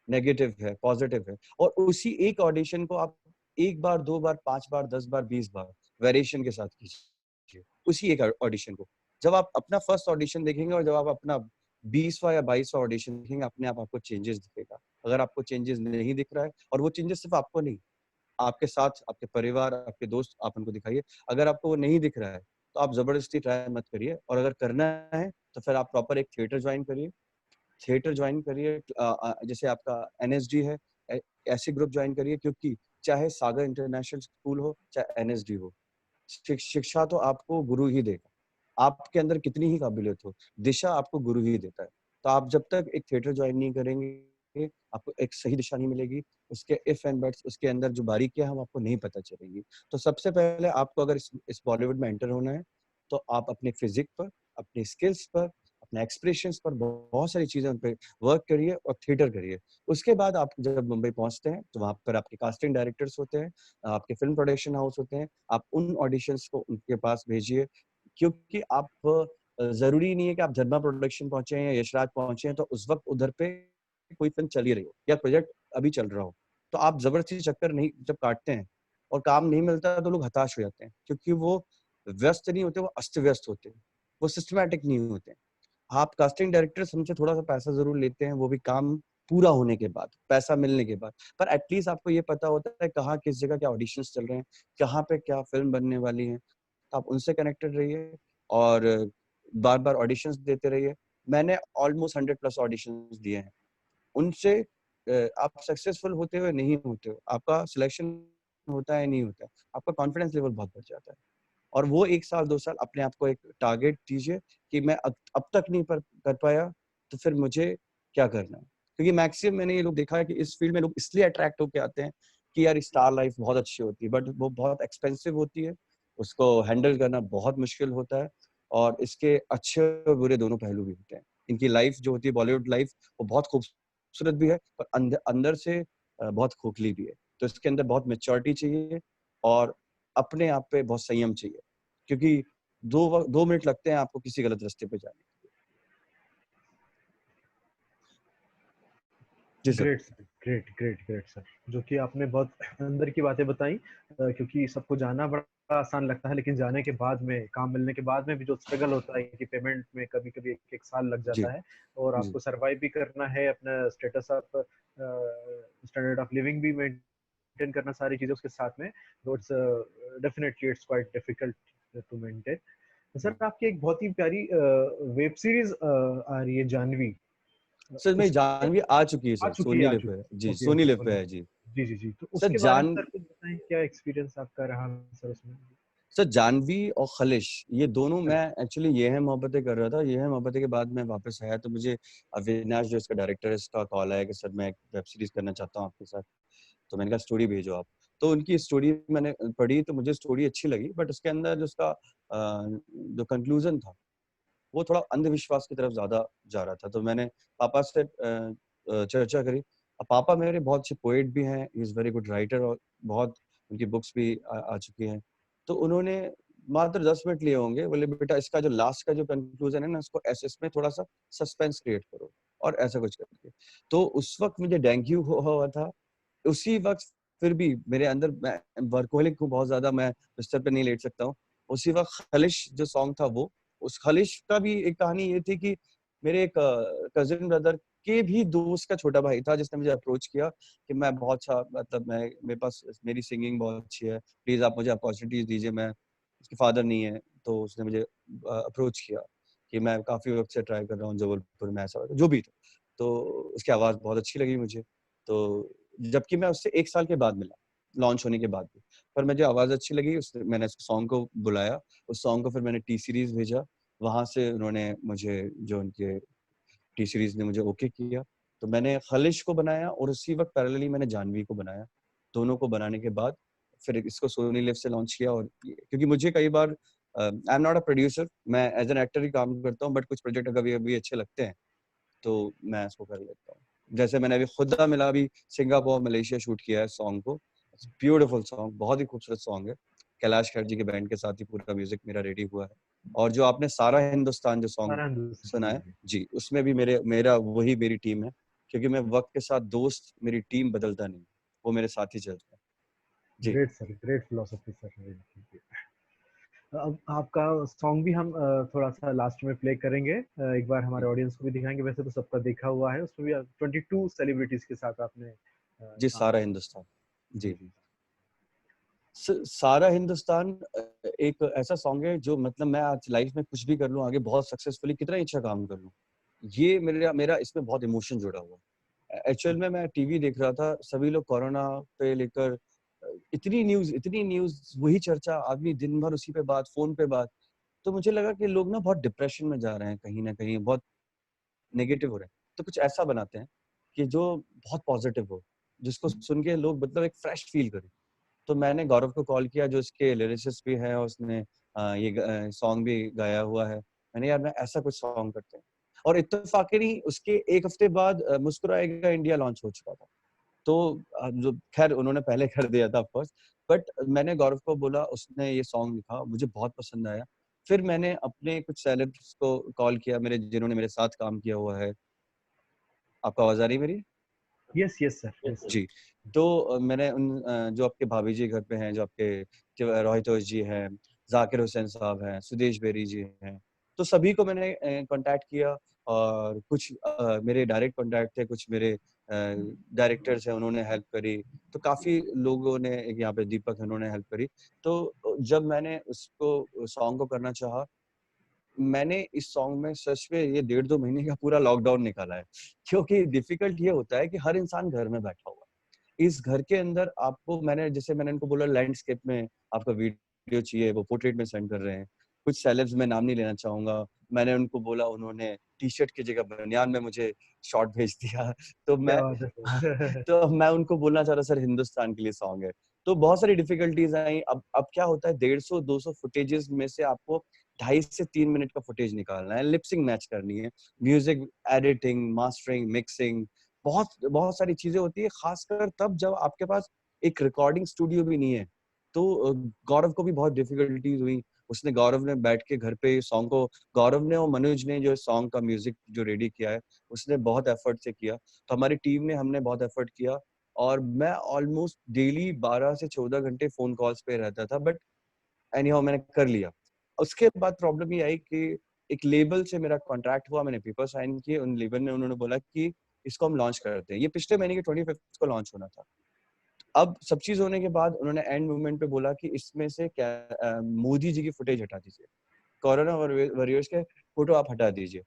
नेगेटिव है, पॉजिटिव है, और उसी एक ऑडिशन को आप 1 बार 2 बार 5 बार 10 बार 20 बार वेरिएशन के साथ कीजिए। उसी एक ऑडिशन को जब आप अपना फर्स्ट ऑडिशन देखेंगे और जब आप अपना 20वां या 22वां ऑडिशन देखेंगे, अपने आप आपको चेंजेस दिखेगा। अगर आपको चेंजेस नहीं दिख रहा है, और वो चेंजेस सिर्फ आपको नहीं, आपके साथ आपके परिवार, आपके दोस्त, आप उनको दिखाइए। अगर आपको वो नहीं दिख रहा है, तो आप जबरदस्ती ट्राई मत करिए, और अगर करना है तो फिर आप प्रॉपर एक थिएटर ज्वाइन करिए। थिएटर ज्वाइन करिए, जैसे आपका एनएसडी है, ऐसे ग्रुप ज्वाइन करिए, क्योंकि चाहे सागर इंटरनेशनल स्कूल हो, चाहे एनएसडी हो, शिक्षा तो आपको गुरु ही देगा। आपके अंदर कितनी ही काबिलियत हो, दिशा आपको गुरु ही देता है। तो आप जब तक एक थिएटर ज्वाइन नहीं करेंगे, आपको एक सही दिशा नहीं मिलेगी। उसके इफ एंड बट्स, उसके अंदर जो बारीकियां हम आपको नहीं पता चलेंगी। तो सबसे पहले आपको अगर इस बॉलीवुड में एंटर होना है, तो आप अपने फिजिक पर, अपने स्किल्स पर, अपने एक्सप्रेशंस पर बहुत सारी चीजें उन पे वर्क करिए और थिएटर करिए। उसके बाद आप जब मुंबई पहुंचते हैं, तो वहां पर आपके कास्टिंग डायरेक्टर्स होते हैं, आपके फिल्म प्रोडक्शन हाउस होते हैं। आप उन ऑडिशंस को उनके पास भेजिए, क्योंकि आप जरूरी नहीं है कि आप धर्मा प्रोडक्शन पहुंचे हैं या यशराज पहुंचे हैं तो उस वक्त उधर पे कोई फिल्म चल ही रही हो या प्रोजेक्ट अभी चल रहा हो। तो आप जबरदस्ती चक्कर नहीं जब काटते हैं और काम नहीं मिलता, तो लोग हताश हो जाते हैं, क्योंकि वो व्यस्त नहीं होते, वो अस्त व्यस्त होते हैं, वो सिस्टमैटिक नहीं होते। आप कास्टिंग डायरेक्टर्स हमसे थोड़ा सा पैसा जरूर लेते हैं, वो भी काम पूरा होने के बाद, पैसा मिलने के बाद। पर एटलीस्ट आपको ये पता होता है कहाँ किस जगह क्या ऑडिशंस चल रहे हैं, कहाँ पे क्या फिल्म बनने वाली है। तो आप उनसे कनेक्टेड रहिए और बार बार ऑडिशंस देते रहिए। मैंने ऑलमोस्ट 100+ ऑडिशंस दिए हैं। उनसे आप सक्सेसफुल होते हुए नहीं होते हो, आपका सिलेक्शन होता है नहीं होता है, आपका कॉन्फिडेंस लेवल बहुत बढ़ जाता है। और वो 1 साल 2 साल अपने आप को एक टारगेट दीजिए कि मैं अब तक नहीं कर पाया, तो फिर मुझे क्या करना है। क्योंकि मैक्सिमम मैंने ये लोग देखा है कि इस फील्ड में लोग इसलिए अट्रैक्ट होके आते हैं कि यार स्टार लाइफ बहुत अच्छी होती है, बट वो बहुत एक्सपेंसिव होती है, उसको हैंडल करना बहुत मुश्किल होता है, और इसके अच्छे और बुरे दोनों पहलू भी होते हैं। इनकी लाइफ जो होती है, बॉलीवुड लाइफ, वो बहुत खूबसूरत भी है, पर अंदर से बहुत खोखली भी है। तो इसके अंदर बहुत मैच्योरिटी चाहिए और अपने आप पे बहुत संयम चाहिए, क्योंकि 2 मिनट लगते हैं आपको किसी गलत रास्ते पे जाने के लिए। जी sir. Great sir, great great great sir, जो कि आपने बहुत अंदर की बातें बताई, क्योंकि सबको जाना बड़ा आसान लगता है, लेकिन जाने के बाद में, काम मिलने के बाद में भी जो स्ट्रगल होता है कि पेमेंट में कभी कभी एक एक साल लग जी जाता है, और जी आपको सरवाइव भी करना है, अपना status of standard of living भी मेंटेन करना, सारी चीजें उसके साथ में, तो it's definitely it's quite difficult to maintain. तो सर आपकी एक बहुत ही प्यारी वेब सीरीज आ रही है जानवी, सर, मेरी उसके जानवी आ चुकी है आ सर, चुकी है, सोनी आ लिव चुकी पे, है। जी ओके सोनी ओके, लिव पे सॉरी। है जी। जी जी जी, तो सर उसके बारे में जान सर कुछ बताएं, क्या एक्सपीरियंस आपका रहा सर उसमें? सर जानवी और खलिश, ये दोनों मैं एक्चुअली ये है मोहब्बतें कर रहा था। ये है मोहब्बतें के बाद मैं वापस आया तो मुझे अविनाश जो इसका डायरेक्टर है, इसका कॉल आया कि सर मैं एक वेब सीरीज करना चाहता हूँ आपके साथ। तो मैंने कहा स्टोरी भेजो आप। तो उनकी स्टोरी मैंने पढ़ी तो मुझे स्टोरी अच्छी लगी, बट उसके अंदर जो उसका जो कंक्लूजन था वो थोड़ा अंधविश्वास की तरफ ज्यादा जा रहा था। तो मैंने पापा से चर्चा करी। अब पापा मेरे बहुत अच्छे पोएट भी हैं, he is very good writer, और बहुत उनकी बुक्स भी आ चुकी हैं। तो उन्होंने मात्र 10 मिनट लिए होंगे, बोले बेटा इसका जो लास्ट का जो कंक्लूजन है ना, इसको ऐसे इसमें थोड़ा सा सस्पेंस क्रिएट करो, और ऐसा कुछ करके। तो उस वक्त मुझे डेंगू हुआ था। उसी वक्त फिर भी मेरे अंदर, मैं वर्कोहलिक हूँ बहुत ज्यादा, मैं बिस्तर पे नहीं लेट सकता हूँ। उसी वक्त खलिश जो सॉन्ग था वो, उस खलिश का भी एक कहानी ये थी कि मेरे एक कजिन ब्रदर के भी दोस्त का छोटा भाई था जिसने मुझे अप्रोच किया कि मैं बहुत अच्छा, मतलब मैं, मेरे पास मेरी सिंगिंग बहुत अच्छी है, प्लीज आप मुझे अपॉर्चुनिटीज दीजिए। मैं, उसके फादर नहीं है, तो उसने मुझे अप्रोच किया कि मैं काफी वक्त से ट्राई कर रहा हूँ जबलपुर में, ऐसा जो भी था। तो उसकी आवाज बहुत अच्छी लगी मुझे। तो जबकि मैं उससे 1 साल के बाद मिला, लॉन्च होने के बाद भी, पर मुझे आवाज अच्छी लगी, उसने, मैंने उस सॉन्ग को बुलाया। उस सॉन्ग को फिर मैंने टी सीरीज भेजा, वहां से उन्होंने मुझे, जो उनके टी सीरीज ने मुझे ओके किया। तो मैंने खलिश को बनाया और उसी वक्त पैरेलली मैंने जानवी को बनाया। दोनों को बनाने के बाद फिर इसको सोनी लिव से लॉन्च किया। और क्योंकि मुझे कई बार, I am not a producer, मैं एज एन एक्टर ही काम करता हूँ, बट कुछ प्रोजेक्ट कभी कभी अच्छे लगते हैं तो मैं इसको कर लेता हूँ। जैसे मैंने अभी खुदा मिला भी सिंगापुर मलेशिया शूट किया है सॉन्ग को। ब्यूटीफुल सॉन्ग, बहुत ही खूबसूरत सॉन्ग है। कैलाश खेर जी के बैंड के साथ ही पूरा म्यूजिक मेरा रेडी हुआ है। और जो आपने सारा हिंदुस्तान जो सॉन्ग सारा हिंदुस्तान, सुना जी है जी। जी, उसमें भी मेरा वही मेरी टीम है। क्योंकि मैं वक्त के साथ दोस्त, मेरी टीम बदलता नहीं, वो मेरे साथ ही चलता है जी। Great sir, great philosophy sir. अब आपका सॉन्ग भी हम थोड़ा सा लास्ट में प्ले करेंगे, एक बार हमारे ऑडियंस को भी दिखाएंगे। वैसे तो सबका देखा हुआ है, उसमें भी 22 सेलिब्रिटीज के साथ आपने जी काम सारा किया। हिंदुस्तान जी जी। जी। सारा हिंदुस्तान एक ऐसा सॉन्ग है जो, मतलब मैं आज लाइफ में कुछ भी कर लूं आगे, बहुत सक्सेसफुली कितना ही अच्छा काम कर लूं, ये मेरा मेरा इसमें बहुत इमोशन जुड़ा हुआ है। एक्चुअल में मैं टीवी देख रहा था, सभी लोग कोरोना पे लेकर इतनी न्यूज, वही चर्चा, आदमी दिन भर उसी पे बात, फोन पे बात। तो मुझे लगा कि लोग ना बहुत डिप्रेशन में जा रहे हैं, कहीं ना कहीं बहुत नेगेटिव हो रहे हैं। तो कुछ ऐसा बनाते हैं कि जो बहुत पॉजिटिव हो, जिसको सुन के लोग मतलब एक फ्रेश फील करें। तो मैंने गौरव को कॉल किया जो इसके लिरिसिस्ट भी है, और उसने ये सॉन्ग भी गाया हुआ है। मैंने, यार मैं ऐसा कुछ सॉन्ग करते हैं। और इत्तेफाकन उसके 1 हफ्ते बाद मुस्कुराएगा इंडिया लॉन्च हो चुका था। तो जो खैर उन्होंने पहले कर दिया था ऑफ कोर्स, बट मैंने गौरव को बोला, उसने ये सॉन्ग लिखा, मुझे बहुत पसंद आया। फिर मैंने अपने कुछ सेलेब्स को कॉल किया, मेरे जिन्होंने मेरे साथ काम किया हुआ है। आपको आवाज आ रही है मेरी? Yes yes sir, yes sir. जी। तो मैंने उन जो आपके भाभी जी घर पे हैं, जो आपके रोहित जी हैं, जाकिर हुसैन साहब हैं, सुदेश बेरी जी हैं, तो सभी को मैंने कांटेक्ट किया। और कुछ मेरे डायरेक्ट कांटेक्ट थे, कुछ मेरे डायरेक्टर्स हैं, उन्होंने हेल्प करी। तो काफी लोगों ने, एक यहाँ पे दीपक है, उन्होंने हेल्प करी। तो जब मैंने उसको सॉन्ग को करना चाहा, मैंने इस सॉन्ग में सच में ये 1.5-2 महीने का पूरा लॉकडाउन निकाला है। क्योंकि डिफिकल्ट ये होता है कि हर इंसान घर में बैठा हुआ है। इस घर के अंदर आपको, मैंने इनको बोला लैंडस्केप में आपका वीडियो चाहिए, वो पोर्ट्रेट में सेंड कर रहे हैं। कुछ सेलेब्स में नाम नहीं लेना चाहूंगा, मैंने उनको बोला, उन्होंने टी शर्ट की जगह बनियान में मुझे शॉट भेज दिया। तो क्या मैं बात है सर। तो मैं उनको बोलना चाह रहा, सर हिंदुस्तान के लिए सॉन्ग है। तो बहुत सारी डिफिकल्टीज आई। अब क्या होता है, 150-200 फुटेजेस में से आपको 2.5 से 3 मिनट का फुटेज निकालना है, लिपसिंग मैच करनी है, म्यूजिक एडिटिंग, मास्टरिंग, मिक्सिंग, बहुत बहुत सारी चीजें होती है, खासकर तब जब आपके पास एक रिकॉर्डिंग स्टूडियो भी नहीं है। तो गौरव को भी बहुत डिफिकल्टीज हुई। उसने गौरव ने बैठ के घर पे सॉन्ग को, गौरव ने और मनोज ने जो सॉन्ग का म्यूजिक जो रेडी किया है उसने बहुत एफर्ट से किया। तो हमारी टीम ने, हमने बहुत एफर्ट किया और मैं ऑलमोस्ट डेली 12 से 14 घंटे फोन कॉल्स पे रहता था, बट एनीहाउ मैंने कर लिया। उसके बाद प्रॉब्लम ये आई कि एक लेबल से मेरा कॉन्ट्रैक्ट हुआ, मैंने पेपर साइन किए, उन लेबल ने, उन्होंने बोला कि इसको हम लॉन्च करते हैं। ये पिछले महीने के 25 को लॉन्च होना था। अब सब चीज होने के बाद उन्होंने एंड मोमेंट पे बोला कि इसमें से क्या मोदी जी की फुटेज हटा दीजिए, कोरोना वॉरियर्स के फोटो आप हटा दीजिए।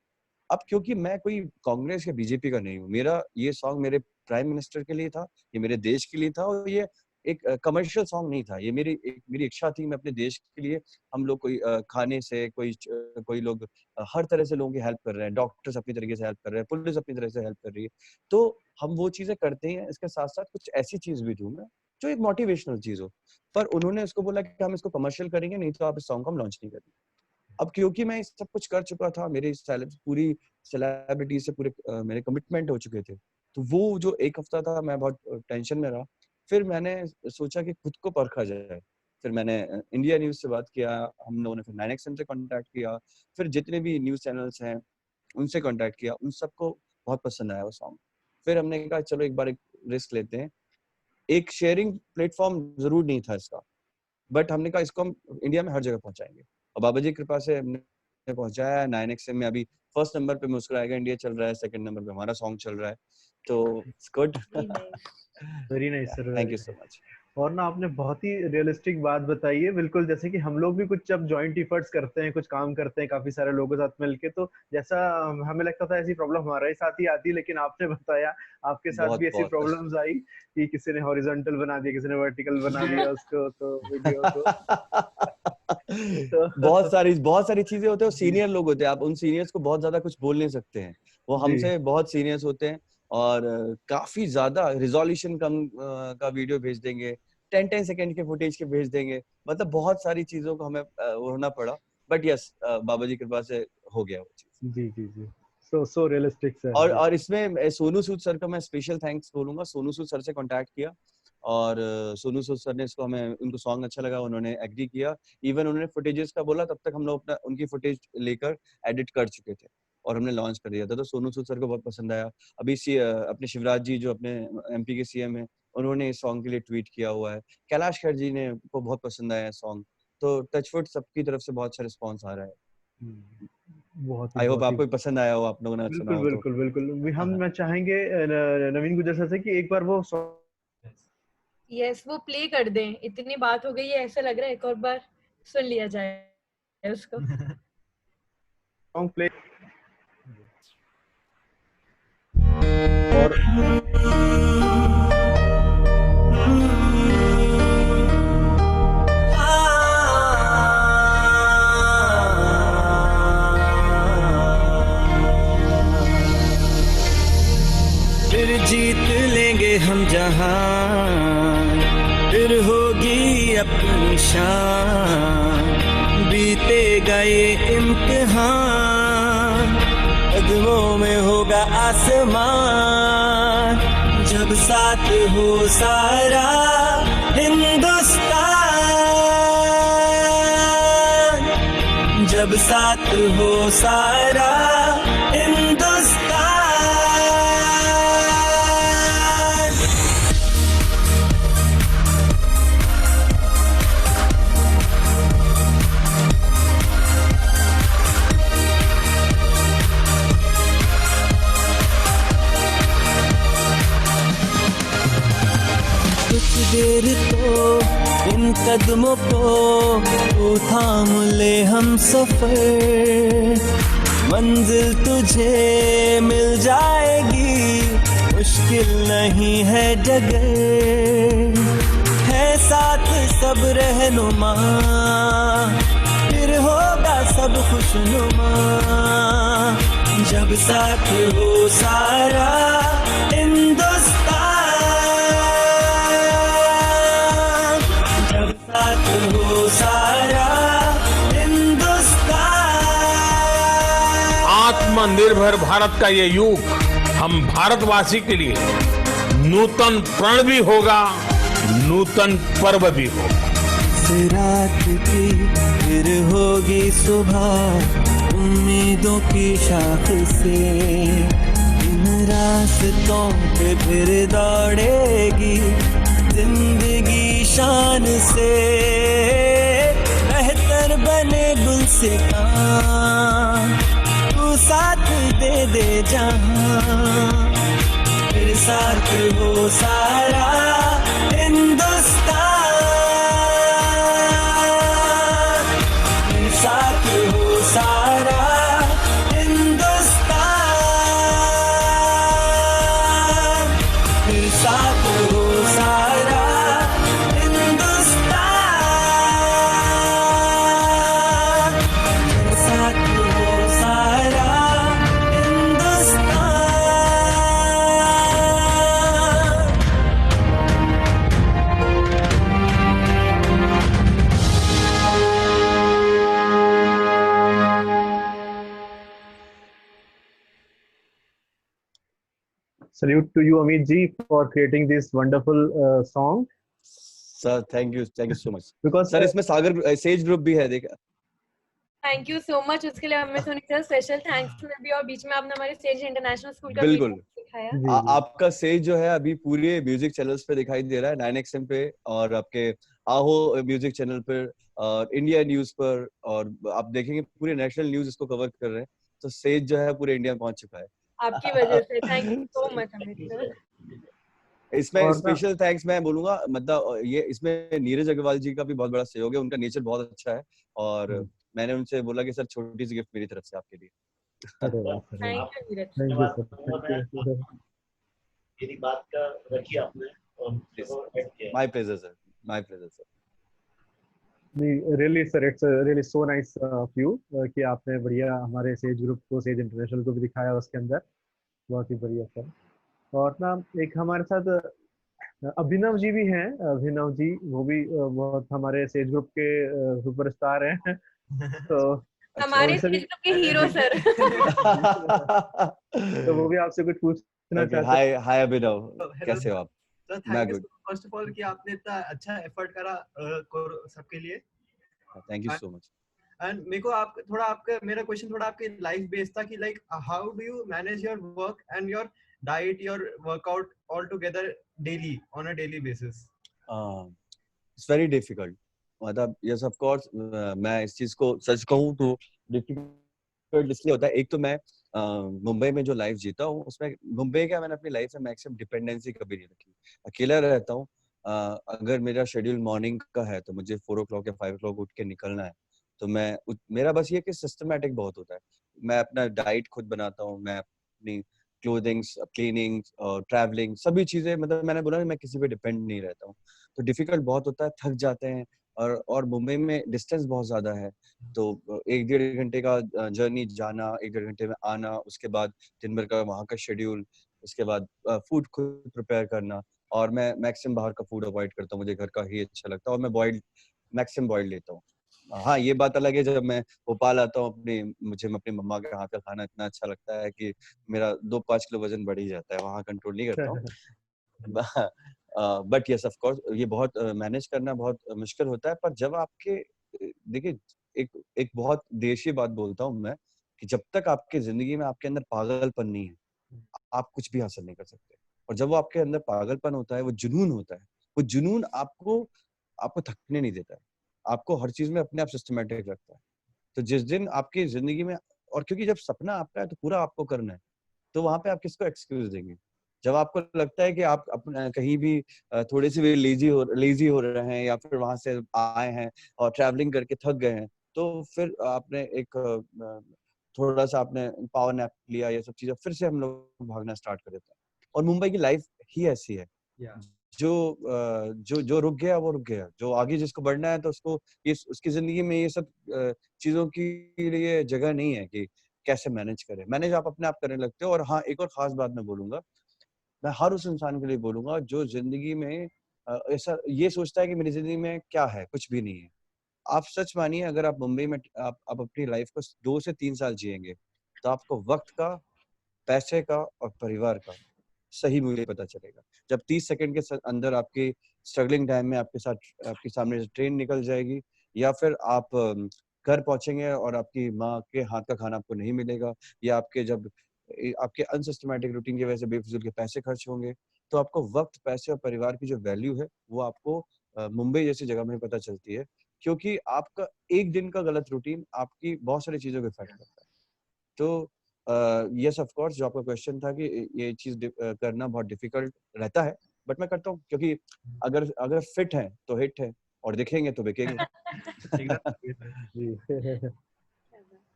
अब क्योंकि मैं कोई कांग्रेस या बीजेपी का नहीं हूँ, मेरा ये सॉन्ग मेरे प्राइम मिनिस्टर के लिए था, ये मेरे देश के लिए था और ये एक कमर्शियल सॉन्ग नहीं था। ये मेरी इच्छा थी, मैं अपने देश के लिए, हम लोग कोई खाने से, कोई लोग हर तरह से लोगों की हेल्प कर रहे हैं, डॉक्टर्स अपनी तरीके से हेल्प कर रहे हैं, पुलिस अपनी तरह से हेल्प कर रही है, तो हम वो चीजें करते हैं। इसके साथ साथ कुछ ऐसी चीज भी दूंगा जो एक मोटिवेशनल चीज हो। पर उन्होंने उसको बोला कि हम इसको कमर्शियल करेंगे, नहीं तो आप इस सॉन्ग को हम लॉन्च नहीं करेंगे। अब क्योंकि मैं सब कुछ कर चुका था, मेरी पूरी सेलिब्रिटी से पूरे मेरे कमिटमेंट हो चुके थे, तो वो जो एक हफ्ता था मैं बहुत टेंशन में रहा। फिर मैंने सोचा कि खुद को परखा जाए। फिर मैंने इंडिया न्यूज से बात किया, हम लोगों ने फिर 9XM से कांटेक्ट किया, फिर जितने भी न्यूज चैनल्स हैं उनसे कांटेक्ट किया, उन सबको बहुत पसंद आया वो सॉन्ग। फिर हमने कहा चलो एक बार एक रिस्क लेते हैं। एक शेयरिंग प्लेटफॉर्म जरूर नहीं था इसका, बट हमने कहा इसको हम इंडिया में हर जगह पहुंचाएंगे और बाबा जी की कृपा से हमने पहुंचाया। 9XM में अभी फर्स्ट नंबर पे मुस्कुराएगा इंडिया चल रहा है, सेकंड नंबर पे हमारा सॉन्ग चल रहा है, तो it's good. Very nice sir, thank you so much. और ना आपने बहुत ही रियलिस्टिक बात बताई है, बिल्कुल जैसे कि हम लोग भी कुछ जब जॉइंट एफर्ट्स करते हैं, कुछ काम करते हैं काफी सारे लोगों के साथ मिलके, तो जैसा हमें लगता था ऐसी प्रॉब्लम हमारे साथ ही आती है, लेकिन आपने बताया आपके साथ भी ऐसी प्रॉब्लम्स आई कि किसी ने हॉरिजॉन्टल बना दिया, किसी ने वर्टिकल बना दिया उसको, तो वीडियो को बहुत सारी चीजें होते हैं। सीनियर लोग होते हैं, आप उन सीनियर्स को बहुत ज्यादा कुछ बोल नहीं सकते हैं, वो हमसे बहुत सीनियर्स होते हैं और काफी ज्यादा रिजोल्यूशन कम का वीडियो भेज देंगे, 10 सेकंड के फुटेज के भेज देंगे, मतलब बहुत सारी चीजों को हमें होना पड़ा, बट यस बाबा जी की कृपा से हो गया वो चीज। जी जी जी, सो रियलिस्टिक सर। और इसमें सोनू सूद सर का मैं स्पेशल थैंक्स बोलूंगा। सोनू सूद सर से कांटेक्ट किया और सोनू सूद सर ने इसको, हमें उनको सॉन्ग अच्छा लगा, उन्होंने एग्री किया। इवन उन्होंने फुटेजेस का बोला, तब तक हम लोग उनकी फुटेज लेकर एडिट कर चुके थे और हमने लॉन्च कर दिया था। तो सोनू सूद सर को बहुत पसंद आया। अभी अपने शिवराज जी जो अपने एमपी के सीएम हैं, उन्होंने इस सॉन्ग के लिए ट्वीट किया हुआ है। कैलाश खेर जी ने को बहुत पसंद आया सॉन्ग, तो टचवुड सबकी तरफ से बहुत अच्छा रिस्पांस आ रहा है। आई होप आपको पसंद आया हो, आप लोगों ने सुना हो। बिल्कुल बिल्कुल। हम मैं चाहेंगे नवीन गुजर सर से कि एक बार वो यस वो प्ले कर दें। इतनी बात हो गई है, ऐसा लग रहा है एक और बार सुन लिया जाए उसको। सॉन्ग प्ले और फिर जीत लेंगे हम जहां, फिर होगी अपनी शान, बीतेगा ये इम्तिहान, कदमों में होगा आसमान, जब साथ हो सारा हिंदुस्तान, जब साथ हो सारा हिंदुस्तान। देर तो इन कदमों को तू थाम ले हम सफर, मंजिल तुझे मिल जाएगी, मुश्किल नहीं है डगर, है साथ सब रहनुमा, फिर होगा सब खुशनुमा, जब साथ हो सारा हिंदुस्तान, हो सारा हिंदुस्तान। आत्मनिर्भर भारत का ये युग हम भारतवासी के लिए नूतन प्रण भी होगा, नूतन पर्व भी होगा। रात की फिर होगी सुबह उम्मीदों की शाख से, इन रास्तों पे फिर दौड़ेगी जिंदगी शान से। बेहतर बने गुलसितां तू साथ दे दे जहां, फिर साथ हो सारा हिंदुस्तान, फिर साथ हो सारा हिंदुस्तान, फिर साथ हो सारा हिंदुस्तान, फिर साथ हो सारा Hindustan. Salute to you, Amit ji, for creating this wonderful song. Sir thank you so much. Because sir इसमें सागर सेज ग्रुप भी है, देखा। थैंक यू सो मच उसके लिए हमें सोनी सर स्पेशल थैंक्स में भी, और बीच में आपने हमारे सेज इंटरनेशनल स्कूल का बिल्कुल। वीडियो दिखाया। जी, जी। आपका सेज जो है अभी पूरे म्यूजिक चैनल्स पे दिखाई दे रहा है, 9XM पे और आपके आहो म्यूजिक चैनल पर और इंडिया न्यूज पर, और आप देखेंगे पूरे नेशनल न्यूज इसको कवर कर रहे हैं। तो सेज जो है पूरे इंडिया में पहुंच चुका है आपकी वजह से। Thank you so much Amit sir. इसमें और ना- स्पेशल थैंक्स मैं बोलूंगा, मतलब ये इसमें नीरज अग्रवाल जी का भी बहुत बड़ा सहयोग है, उनका नेचर बहुत अच्छा है और मैंने उनसे बोला कि सर छोटी सी गिफ्ट मेरी तरफ से आपके लिए। अरे वाह sir, thank you Neeraj. Thank you sir, thank you. मेरी बात का रखिए आपने और ऐड किया। My pleasure sir, my pleasure sir. Really sir, it's really so nice of you कि आपने बढ़िया हमारे सेज ग्रुप को, सेज इंटरनेशनल को भी दिखाया उसके अंदर, बहुत ही बढ़िया सर। और ना एक हमारे साथ अभिनव जी भी हैं, अभिनव जी वो भी बहुत हमारे सेज ग्रुप के सुपरस्टार हैं। तो हमारे उनसे भी सेज ग्रुप के हीरो सर। तो वो भी आपसे कुछ पूछना चाहते हैं। हाय हाय अभिनव, कैसे हो आप? सर मैं thank you good. First of all कि आपने इतना अच्छा एफर्ट करा सबके लिए। Thank you so much. And मेरे को आप थोड़ा आपका मेरा क्वेश्चन थोड़ा आपके लाइफ बेस्ड था कि like how do you manage your work and your diet, your workout all together daily on a daily basis? It's very difficult, मतलब यस ऑफ कोर्स मैं इस चीज को सच कहूँ तो डिफिकल्ट इसलिए होता है। एक तो मैं मुंबई में जो लाइफ जीता हूँ उसमें, मुंबई का मैंने अपनी लाइफ में मैक्सिमम डिपेंडेंसी कभी नहीं रखी, अकेला रहता हूँ। अगर मेरा शेड्यूल मॉर्निंग का है तो मुझे 4 o'clock या 5 o'clock उठ के निकलना है, तो मेरा बस ये कि सिस्टमैटिक बहुत होता है। मैं अपना डाइट खुद बनाता हूँ, मैं अपनी क्लोथिंग्स, क्लीनिंग और ट्रैवलिंग सभी चीजें, मतलब मैंने बोला मैं किसी पे डिपेंड नहीं रहता हूँ। तो डिफिकल्ट बहुत होता है, थक जाते हैं और मुंबई में डिस्टेंस बहुत ज्यादा है, तो 1-1.5 घंटे का जर्नी जाना, 1-1.5 घंटे में आना, उसके बाद दिन भर का वहाँ का शेड्यूल, उसके बाद फूड खुद प्रिपेयर करना। और मैं मैक्सिमम बाहर का फूड अवॉइड करता हूँ, मुझे घर का ही अच्छा लगता है और मैं मैक्सिमम बॉइल्ड लेता हूँ। हाँ ये बात अलग है, जब मैं भोपाल आता हूँ मुझे अपनी मम्मा के हाथ का खाना इतना अच्छा लगता है कि मेरा 2-5 किलो वजन बढ़ ही जाता है, वहाँ कंट्रोल नहीं करता हूँ। बट यस ऑफ कोर्स ये बहुत मैनेज करना बहुत मुश्किल होता है। पर जब आपके देखिए, एक बहुत देशी बात बोलता हूँ मैं कि जब तक आपके जिंदगी में आपके अंदर पागलपन नहीं है, आप कुछ भी हासिल नहीं कर सकते। और जब वो आपके अंदर पागलपन होता है, वो जुनून होता है, वो जुनून आपको थकने नहीं देता है, आपको हर चीज में अपने आप सिस्टमेटिक रखता है। तो जिस दिन आपकी जिंदगी में, और क्योंकि जब सपना आपका है तो पूरा आपको करना है, तो वहां पे आप किसको एक्सक्यूज देंगे? जब आपको लगता है कि आप अपना कहीं भी थोड़े से भी लेजी हो रहे हैं या फिर वहां से आए हैं और ट्रैवलिंग करके थक गए हैं, तो फिर आपने एक थोड़ा सा आपने पावर नैप लिया, ये सब चीजें, फिर से हम लोग भागना स्टार्ट कर देते हैं। और मुंबई की लाइफ ही ऐसी है, जो रुक गया वो रुक गया, जो आगे जिसको बढ़ना है तो उसकी जिंदगी में ये सब चीजों के लिए जगह नहीं है कि कैसे मैनेज करें। मैनेज आप अपने आप करने लगते हो। और हाँ, एक और खास बात मैं बोलूंगा, मैं हर उस इंसान के लिए बोलूंगा जो जिंदगी में ऐसा ये सोचता है कि मेरी जिंदगी में क्या है, कुछ भी नहीं है। आप सच मानिए, अगर आप मुंबई में आप अपनी लाइफ को 2 से 3 साल जिएंगे तो आपको वक्त का, पैसे का और परिवार का सही मूल्य पता चलेगा। जब 30 सेकंड के अंदर आपकी स्ट्रगलिंग टाइम में आपके साथ आपके सामने से ट्रेन निकल जाएगी, या फिर आप घर पहुंचेंगे और आपकी माँ के हाथ का खाना आपको नहीं मिलेगा, या आपके अनसिस्टमैटिक रूटीन की वजह से बेफिजूल के पैसे खर्च होंगे। तो आपको वक्त, पैसे और परिवार की जो वैल्यू है वो आपको मुंबई जैसी जगह में पता चलती है, क्योंकि आपका एक दिन का गलत रूटीन आपकी बहुत सारी चीजों को इफेक्ट करता है। तो यस ऑफ कोर्स, जो आपका क्वेश्चन था कि ये चीज करना बहुत डिफिकल्ट रहता है, बट मैं करता हूँ, क्योंकि अगर फिट है तो हिट है, और दिखेंगे तो बिकेंगे। जी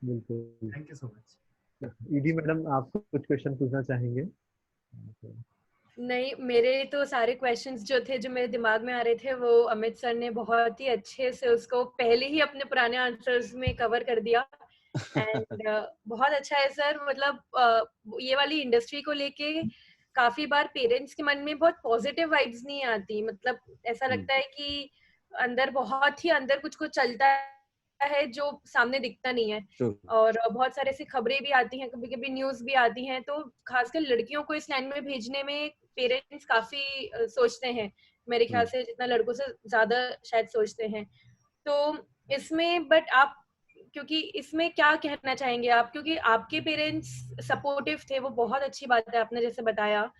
बिल्कुल। Thank you so much. ED madam, आप कुछ क्वेश्चन पूछना चाहेंगे? नहीं, मेरे तो सारे क्वेश्चंस जो थे, जो मेरे दिमाग में आ रहे थे, वो अमित सर ने बहुत ही अच्छे से उसको पहले ही अपने पुराने आंसर्स में कवर कर दिया। एंड बहुत अच्छा है सर। मतलब ये वाली इंडस्ट्री को लेके काफी बार पेरेंट्स के मन में बहुत पॉजिटिव वाइब्स नहीं आती। मतलब ऐसा लगता है कि अंदर बहुत ही अंदर कुछ कुछ चलता है जो सामने दिखता नहीं है। Sure. और बहुत सारे ऐसी खबरें भी आती हैं, कभी कभी न्यूज भी आती हैं, तो खासकर लड़कियों को इस लाइन में भेजने में पेरेंट्स काफी सोचते हैं, मेरे ख्याल से जितना लड़कों से ज्यादा शायद सोचते हैं। तो इसमें बट आप, क्योंकि इसमें क्या कहना चाहेंगे आप, क्योंकि आपके पेरेंट्स सपोर्टिव थे, वो बहुत अच्छी बात है, आपने जैसे बताया।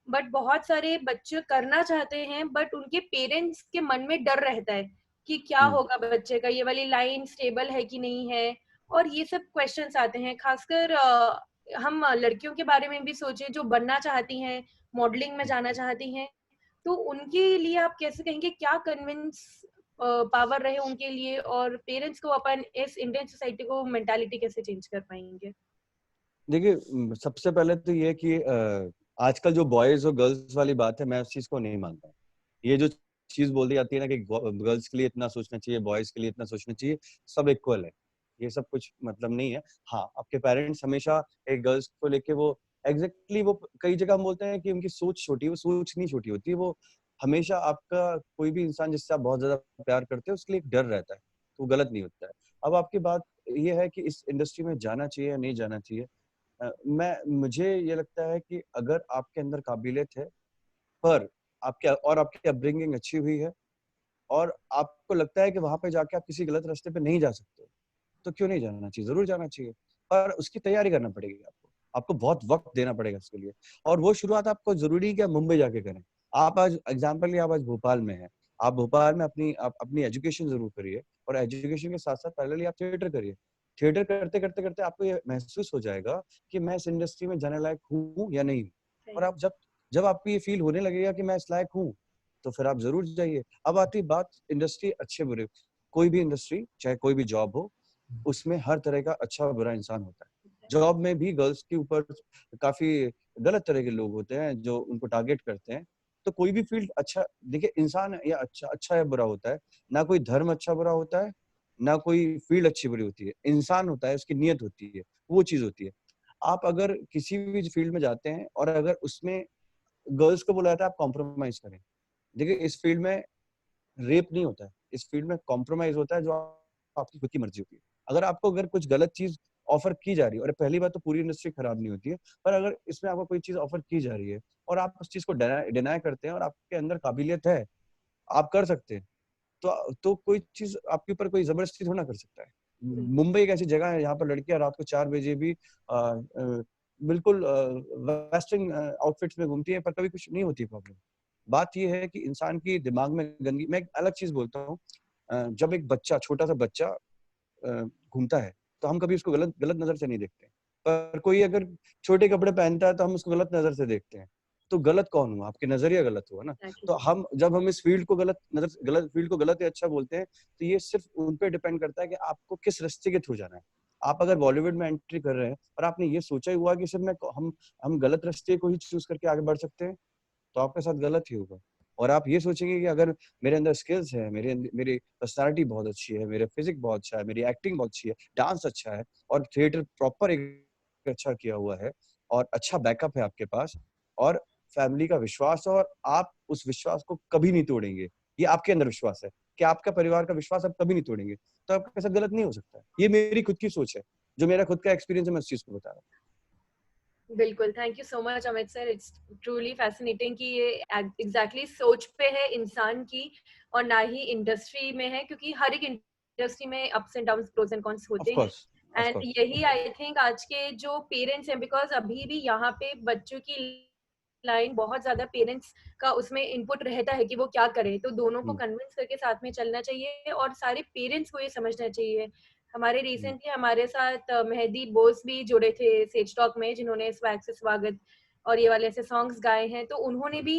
बट बहुत सारे बच्चे करना चाहते हैं, बट उनके पेरेंट्स के मन में डर रहता है कि क्या होगा बच्चे का, ये वाली लाइन स्टेबल है कि नहीं है, और ये सब क्वेश्चंस आते हैं। खासकर हम लड़कियों के बारे में भी सोचे जो बनना चाहती हैं, मॉडलिंग में जाना चाहती हैं, तो उनके लिए आप कैसे कहेंगे, क्या कन्विंस पावर रहे उनके लिए, और पेरेंट्स को अपन इस इंडियन सोसाइटी को मेंटालिटी कैसे चेंज कर पाएंगे? देखिए, सबसे पहले तो ये कि आजकल जो बॉयज और गर्ल्स वाली बात है, मैं उस चीज को नहीं मानता। ये जो चीज बोल दी जाती है ना कि गर्ल्स के लिए इतना सोचना चाहिए, बॉयज के लिए इतना सोचना चाहिए, सब इक्वल है, ये सब कुछ मतलब नहीं है। हाँ, आपके पेरेंट्स हमेशा एक गर्ल्स को लेके वो एग्जैक्टली वो कई जगह हम बोलते हैं कि उनकी सोच छोटी है, वो सोच नहीं छोटी होती है, वो हमेशा आपका कोई भी इंसान जिससे आप बहुत ज्यादा प्यार करते हैं उसके लिए एक डर रहता है, तो वो गलत नहीं होता है। अब आपकी बात ये है कि इस इंडस्ट्री में जाना चाहिए या नहीं जाना चाहिए। मुझे ये लगता है कि अगर आपके अंदर काबिलियत है, पर आपकी अपब्रिंगिंग अच्छी हुई है, और आपको लगता है कि वहां पे जाके आप किसी गलत रास्ते पे नहीं जा सकते, तो क्यों नहीं जाना चाहिए? जरूर जाना चाहिए, पर उसकी तैयारी करना पड़ेगी आपको बहुत वक्त देना पड़ेगा इसके लिए। और वो शुरुआत आपको जरूरी है कि आप मुंबई जाके करें। आप आज एग्जाम्पल, आप आज भोपाल में हैं, आप भोपाल में अपनी एजुकेशन जरूर करिए, और एजुकेशन के साथ साथ पैरेलली आप थिएटर करिए। थिएटर करते करते करते आपको ये महसूस हो जाएगा कि मैं इस इंडस्ट्री में जाने लायक हूँ या नहीं। और आप जब आपको ये फील होने लगेगा कि मैं इस लायक हूँ, तो फिर आप जरूर जाइए। अब आती बात इंडस्ट्री अच्छे बुरे, कोई भी इंडस्ट्री, चाहे कोई भी जॉब हो, उसमें हर तरह का अच्छा और बुरा इंसान होता है। जॉब में भी गर्ल्स के ऊपर काफी गलत तरह के लोग होते हैं जो उनको टारगेट करते हैं। तो कोई भी फील्ड अच्छा, देखिए, इंसान या अच्छा या बुरा होता है, ना कोई धर्म अच्छा बुरा होता है, ना कोई फील्ड अच्छी बुरी होती है। इंसान होता है, उसकी नियत होती है, वो चीज होती है। आप अगर किसी भी फील्ड में जाते हैं और अगर उसमें गर्ल्स को बोला जाता है आप कॉम्प्रोमाइज करें, देखिए इस फील्ड में रेप नहीं होता है, इस फील्ड में कॉम्प्रोमाइज होता है, जो आपकी खुद की मर्जी होती है। अगर कुछ गलत चीज ऑफर की जा रही है, और पहली बात तो पूरी इंडस्ट्री खराब नहीं होती है, पर अगर इसमें आपको कोई चीज ऑफर की जा रही है और आप उस चीज को डिनाई करते हैं और आपके अंदर काबिलियत है, आप कर सकते हैं, तो कोई चीज आपके ऊपर कोई जबरदस्ती थोड़ा ना कर सकता है। मुंबई एक ऐसी जगह है यहाँ पर लड़कियां रात को 4 बजे भी बिल्कुल वेस्टर्न आउटफिट्स में घूमती हैं, पर कभी कुछ नहीं होती प्रॉब्लम। बात ये है कि इंसान की दिमाग में गंदगी, मैं एक अलग चीज बोलता हूँ, जब एक बच्चा, छोटा सा बच्चा घूमता है, तो हम कभी उसको गलत नजर से नहीं देखते, पर कोई अगर छोटे कपड़े पहनता है तो हम उसको गलत नजर से देखते हैं। तो गलत कौन हुआ? आपके नजरिया गलत हुआ ना। तो जब हम इस फील्ड को गलत या अच्छा बोलते हैं, तो ये सिर्फ उन पे डिपेंड करता है कि आपको किस रास्ते के थ्रू जाना है। आप अगर बॉलीवुड में एंट्री कर रहे हैं और आपने ये सोचा ही हुआ कि सिर्फ हम गलत रास्ते को ही चूज करके आगे बढ़ सकते हैं, तो आपके साथ गलत ही होगा। और आप ये सोचेंगे कि अगर मेरे अंदर स्किल्स है, मेरी पर्सनालिटी बहुत अच्छी है, मेरा फिजिक बहुत अच्छा है, मेरी एक्टिंग बहुत अच्छी है, डांस अच्छा है, और थिएटर प्रॉपर एक अच्छा किया हुआ है, और अच्छा बैकअप है आपके पास, और फैमिली का विश्वास, और आप उस विश्वास को कभी नहीं तोड़ेंगे, ये आपके अंदर विश्वास है कि आपका परिवार का विश्वास आप कभी नहीं तोड़ेंगे, तो आपके साथ गलत नहीं हो सकता है। ये मेरी खुद की सोच है, जो मेरा खुद का एक्सपीरियंस है, मैं उस चीज को बता रहा हूँ। बिल्कुल, thank you so much Amit sir, it's truly fascinating कि ये एग्जैक्टली सोच पे है इंसान की और ना ही इंडस्ट्री में है, क्योंकि हर एक इंडस्ट्री में ups and downs, pros and cons of होते हैं। Course, of and course. यही आई थिंक आज के जो पेरेंट्स हैं, बिकॉज अभी भी यहाँ पे बच्चों की लाइन बहुत ज्यादा पेरेंट्स का उसमें इनपुट रहता है कि वो क्या करें, तो दोनों को कन्विंस करके साथ में चलना चाहिए और सारे पेरेंट्स को ये समझना चाहिए। हमारे रिसेंटली हमारे साथ मेहदी बोस भी जुड़े थे सेज टॉक में, जिन्होंने स्वैग से स्वागत और ये वाले ऐसे सॉन्ग्स गाए हैं, तो उन्होंने भी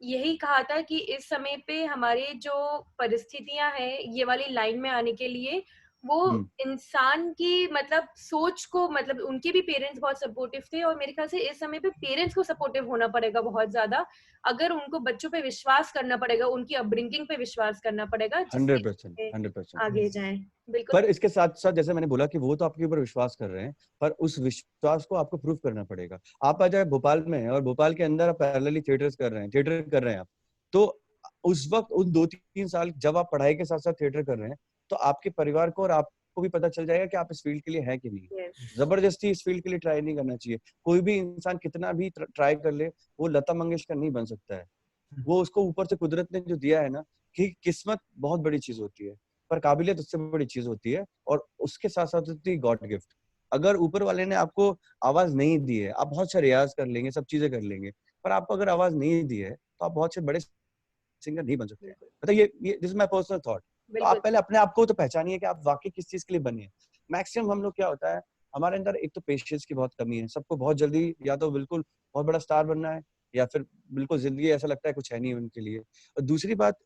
यही कहा था कि इस समय पे हमारे जो परिस्थितियां हैं ये वाली लाइन में आने के लिए, वो इंसान की मतलब सोच को, मतलब उनके भी पेरेंट्स बहुत सपोर्टिव थे, और मेरे ख्याल से इस समय पे पेरेंट्स को सपोर्टिव होना पड़ेगा बहुत ज्यादा। अगर उनको बच्चों पे विश्वास करना पड़ेगा, उनकी अपब्रिंगिंग पे विश्वास करना पड़ेगा, जिससे 100%, 100%। आगे जाएं। बिल्कुल। पर इसके साथ साथ जैसे मैंने बोला कि वो तो आपके ऊपर विश्वास कर रहे हैं, पर उस विश्वास को आपको प्रूव करना पड़ेगा। आप आ जाए भोपाल में हैं और भोपाल के अंदर आप पैरेलली थिएटर कर रहे हैं आप, तो उस वक्त उन 2-3 साल जब आप पढ़ाई के साथ साथ थिएटर कर रहे हैं, तो आपके परिवार को और आपको भी पता चल जाएगा कि आप इस फील्ड के लिए हैं कि नहीं। Yes. जबरदस्ती इस फील्ड के लिए ट्राई नहीं करना चाहिए। कोई भी इंसान कितना भी ट्राई कर ले, वो लता मंगेशकर नहीं बन सकता है। वो उसको ऊपर से कुदरत ने जो दिया है ना, कि किस्मत बहुत बड़ी चीज होती है, पर काबिलियत उससे बड़ी चीज होती है, और उसके साथ साथ होती है गॉड गिफ्ट। अगर ऊपर वाले ने आपको आवाज नहीं दी है, आप बहुत से रियाज कर लेंगे, सब चीजें कर लेंगे, पर आपको अगर आवाज नहीं दी है, तो आप बहुत से बड़े सिंगर नहीं बन सकते हैं। मतलब ये this is my personal thought. तो आप पहले अपने आप को तो पहचानिए कि आप वाकई किस चीज के लिए बने हैं। मैक्सिमम हम लोग क्या होता है, हमारे अंदर एक तो पेशेंस की बहुत कमी है। सबको बहुत जल्दी या तो बिल्कुल बहुत बड़ा स्टार बनना है, या फिर बिल्कुल जिंदगी ऐसा लगता है कुछ है नहीं उनके लिए। और दूसरी बात,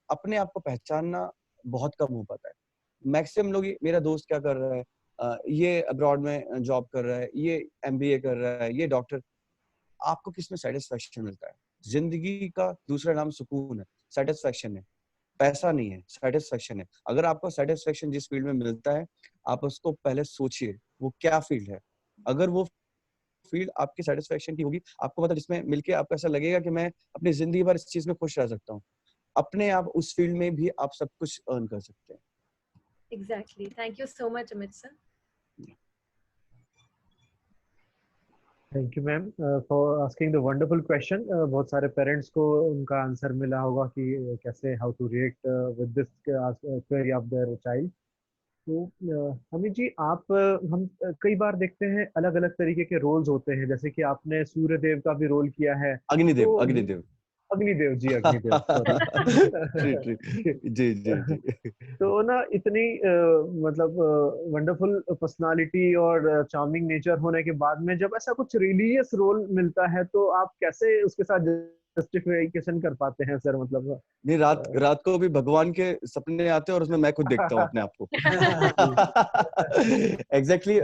अपने आप को पहचानना बहुत कम हो पाता है। मैक्सिमम लोग, मेरा दोस्त क्या कर रहा है, ये अब्रॉड में जॉब कर रहा है, ये एमबीए कर रहा है, ये डॉक्टर। आपको किसमें सेटिस्फेक्शन मिलता है? जिंदगी का दूसरा नाम सुकून है, सेटिस्फेक्शन है, पैसा नहीं है, सेटिस्फेक्शन है। अगर आपको सेटिस्फेक्शन जिस फील्ड में मिलता है, आप उसको पहले सोचिए वो क्या फील्ड है। अगर वो फील्ड आपकी सेटिस्फेक्शन की होगी, आपको मतलब जिसमें मिलके आपको ऐसा लगेगा कि मैं अपनी जिंदगी भर इस चीज में खुश रह सकता हूँ, अपने आप उस फील्ड में भी आप सब कुछ अर्न कर सकते हैं। Exactly. Thank you so much, Amit sir. Thank you ma'am for asking the wonderful question. बहुत सारे पेरेंट्स को उनका आंसर मिला होगा कि कैसे how to react with this query of their child. तो अमित जी, आप हम कई बार देखते हैं अलग अलग तरीके के रोल्स होते हैं, जैसे कि आपने सूर्य देव का भी रोल किया है। अग्निदेव, तो अग्निदेव। अग्निदेव जी, अग्निदेव, सॉरी। जी जी जी। तो ना इतनी मतलब वंडरफुल पर्सनालिटी और चार्मिंग नेचर होने के बाद में जब ऐसा कुछ रिलीजियस रोल मिलता है, तो आप कैसे उसके साथ जस्टिफिकेशन कर पाते हैं सर? मतलब नहीं, रात को भी भगवान के सपने आते हैं और उसमें मैं खुद देखता हूँ अपने आप को। एग्जैक्टली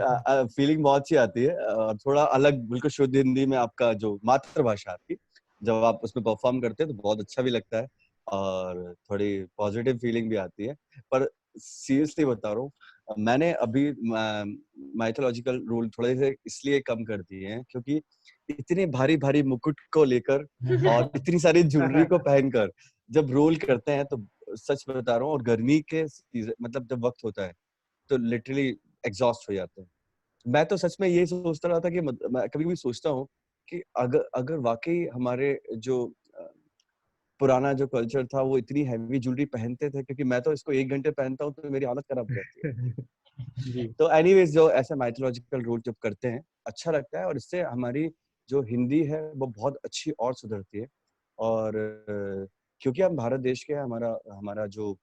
फीलिंग बहुत अच्छी आती है, और थोड़ा अलग, बिल्कुल शुद्ध हिंदी में आपका जो मातृभाषा आपकी, जब आप उसमें परफॉर्म करते हैं तो बहुत अच्छा भी लगता है और थोड़ी पॉजिटिव फीलिंग भी आती है। पर सीरियसली बता रहा हूँ, मैंने अभी माइथोलॉजिकल रोल थोड़े से इसलिए कम कर दिए हैं, क्योंकि इतने भारी भारी मुकुट को लेकर और इतनी सारी ज्वेलरी को पहनकर जब रोल करते हैं, तो सच बता रहा हूँ, और गर्मी के मतलब जब वक्त होता है तो लिटरली एग्जॉस्ट हो जाते हैं। मैं तो सच में यही सोचता रहा था कि मैं कभी भी सोचता हूँ कि अगर वाकई हमारे जो पुराना जो कल्चर था वो इतनी हैवी ज्वेलरी पहनते थे, क्योंकि मैं तो इसको 1 घंटे पहनता हूँ तो मेरी हालत खराब हो जाती है। तो एनीवेज, जो ऐसे माइथोलॉजिकल रोल जब करते हैं अच्छा लगता है, और इससे हमारी जो हिंदी है वो बहुत अच्छी और सुधरती है। और क्योंकि हम भारत देश के हैं, हमारा हमारा जो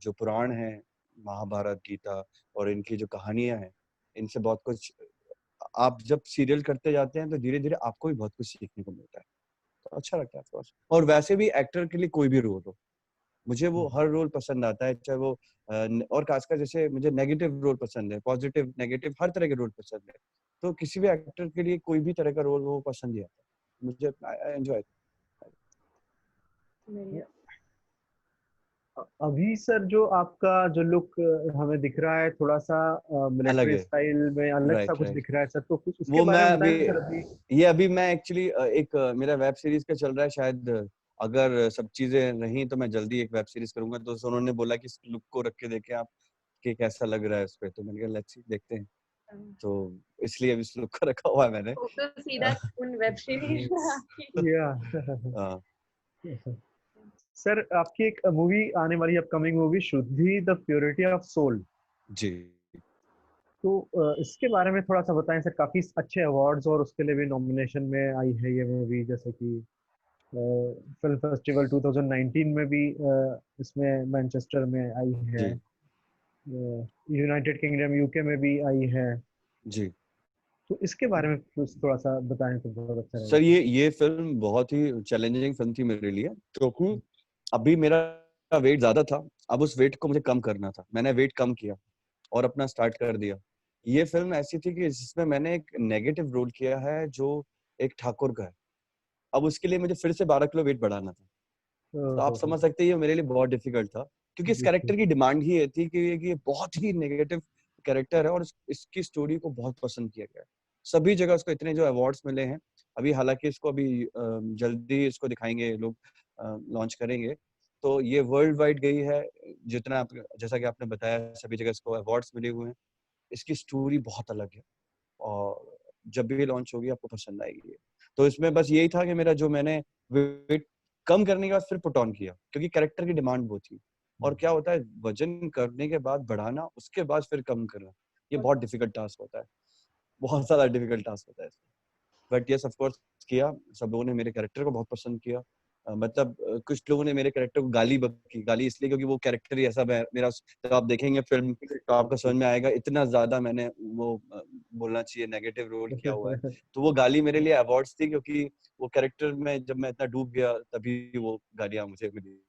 पुराण है, महाभारत, गीता, और इनकी जो कहानियां हैं, इनसे बहुत कुछ आप जब सीरियल करते जाते हैं तो धीरे धीरे आपको भी बहुत कुछ सीखने को मिलता है। तो अच्छा लगता है ऑफ कोर्स। और वैसे भी एक्टर के लिए कोई भी रोल हो, मुझे वो हर रोल पसंद आता है, चाहे वो और खासकर जैसे मुझे नेगेटिव रोल पसंद है, पॉजिटिव नेगेटिव हर तरह के रोल पसंद है। तो किसी भी एक्टर के लिए कोई भी तरह का रोल वो पसंद ही आता है मुझे। I enjoy. अभी सर जो आपका जो लुक हमें दिख रहा है, थोड़ा सा अलग मिलिट्री है, स्टाइल में अलग सा राइट कुछ राइट। दिख रहा है सर, तो कुछ उसके वो मैं बारे में अभी, बताएं सर अभी। ये अभी मैं एक्चुअली एक मेरा वेब सीरीज का चल रहा है, शायद अगर सब चीजें रही तो मैं जल्दी एक वेब सीरीज करूंगा। तो उन्होंने बोला कि इस लुक को रख के देखें आप कि कैसा लग रहा है उस पे, तो मैंने कहा लेट्स सी, देखते हैं। तो इसलिए अभी स्लो कर रखा हुआ है मैंने। तो सीधा उन वेब सीरीज में आपकी या हाँ सर, आपकी एक मूवी आने वाली, अपकमिंग मूवी शुद्धि द प्योरिटी ऑफ सोल, जी। तो इसके बारे में थोड़ा सा बताएं सर। काफी अच्छे अवार्ड्स और उसके लिए भी नॉमिनेशन में आई है ये मूवी, जैसे कि फिल्म फेस्टिवल 2019 में भी इसमें मैनचेस्टर में आई है, जी यूनाइटेड किंगडम यूके में भी आई है। जी तो इसके बारे में कुछ थोड़ा सा बताएं तो बहुत अच्छा सर, रहेगा। ये फिल्म बहुत ही चैलेंजिंग फिल्म थी मेरे लिए, क्योंकि अभी मेरा वेट ज्यादा था, अब उस वेट को मुझे कम करना था। मैंने वेट कम किया और अपना स्टार्ट कर दिया। ये फिल्म ऐसी थी कि जिसमें मैंने एक नेगेटिव रोल किया है जो एक ठाकुर का है। अब उसके लिए मुझे फिर से 12 किलो वेट बढ़ाना था। तो आप समझ सकते हैं ये मेरे लिए बहुत डिफिकल्ट था, क्योंकि इस कैरेक्टर की डिमांड ही ये थी कि ये बहुत ही नेगेटिव कैरेक्टर है और इसकी स्टोरी को बहुत पसंद किया गया है। सभी जगह उसको इतने जो अवार्ड्स मिले हैं। अभी हालांकि इसको अभी जल्दी इसको दिखाएंगे लोग, लॉन्च करेंगे। तो ये वर्ल्ड वाइड गई है, जितना आप, जैसा कि आपने बताया, सभी जगह इसको अवार्ड्स मिले हुए हैं। इसकी स्टोरी बहुत अलग है और जब भी लॉन्च होगी आपको पसंद आएगी। तो इसमें बस यही था कि मेरा जो मैंने वेट कम करने के बाद फिर पुट ऑन किया, क्योंकि कैरेक्टर की डिमांड वो थी। और क्या होता है, वजन करने के बाद बढ़ाना, उसके बाद फिर कम करना, ये बहुत डिफिकल्ट टास्क होता है, बहुत ज्यादा डिफिकल्ट टास्क होता है। बट यस, ऑफ कोर्स किया। सब लोगों ने मेरे कैरेक्टर को बहुत पसंद किया। मतलब कुछ लोगों ने मेरे कैरेक्टर को गाली बकी। गाली इसलिए क्योंकि वो कैरेक्टर ही ऐसा मेरा, जब आप देखेंगे फिल्म तो आपको समझ में आएगा इतना ज्यादा मैंने वो बोलना चाहिए नेगेटिव रोल किया हुआ है। तो वो गाली मेरे लिए अवार्ड्स थी, क्योंकि वो कैरेक्टर में जब मैं इतना डूब गया तभी वो गालियां मुझे मिली।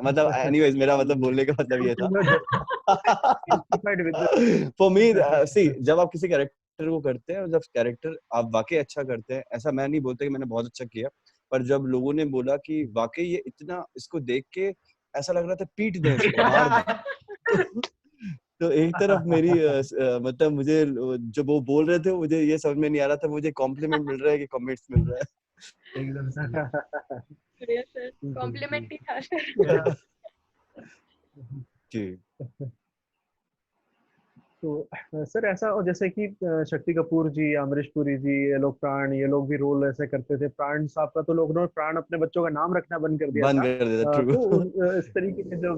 मतलब एनीवेज, मेरा मतलब बोलने का मतलब ये था। फॉर मी सी, जब आप किसी कैरेक्टर को करते हैं और जब कैरेक्टर आप वाकई अच्छा करते हैं, ऐसा मैं नहीं बोलता कि मैंने बहुत अच्छा किया, पर जब लोगों ने बोला कि वाकई ये इतना, इसको देख के ऐसा लग रहा था पीट दें इसको, मार दें। तो एक तरफ मेरी मतलब मुझे जब वो बोल रहे थे मुझे ये समझ में नहीं आ रहा था मुझे कॉम्प्लीमेंट मिल रहा है कि कमेंट्स मिल रहा है। एकदम सर। कॉम्प्लीमेंट ही था सर। जी। तो सर ऐसा, और जैसे कि शक्ति कपूर जी, अमरीश पुरी जी, ये लोग प्राण, ये लोग भी रोल ऐसे करते थे। प्राण साहब का तो लोगों ने प्राण अपने बच्चों का नाम रखना बंद कर दिया बंद था। कर देता, ट्रू। तो इस तरीके के जो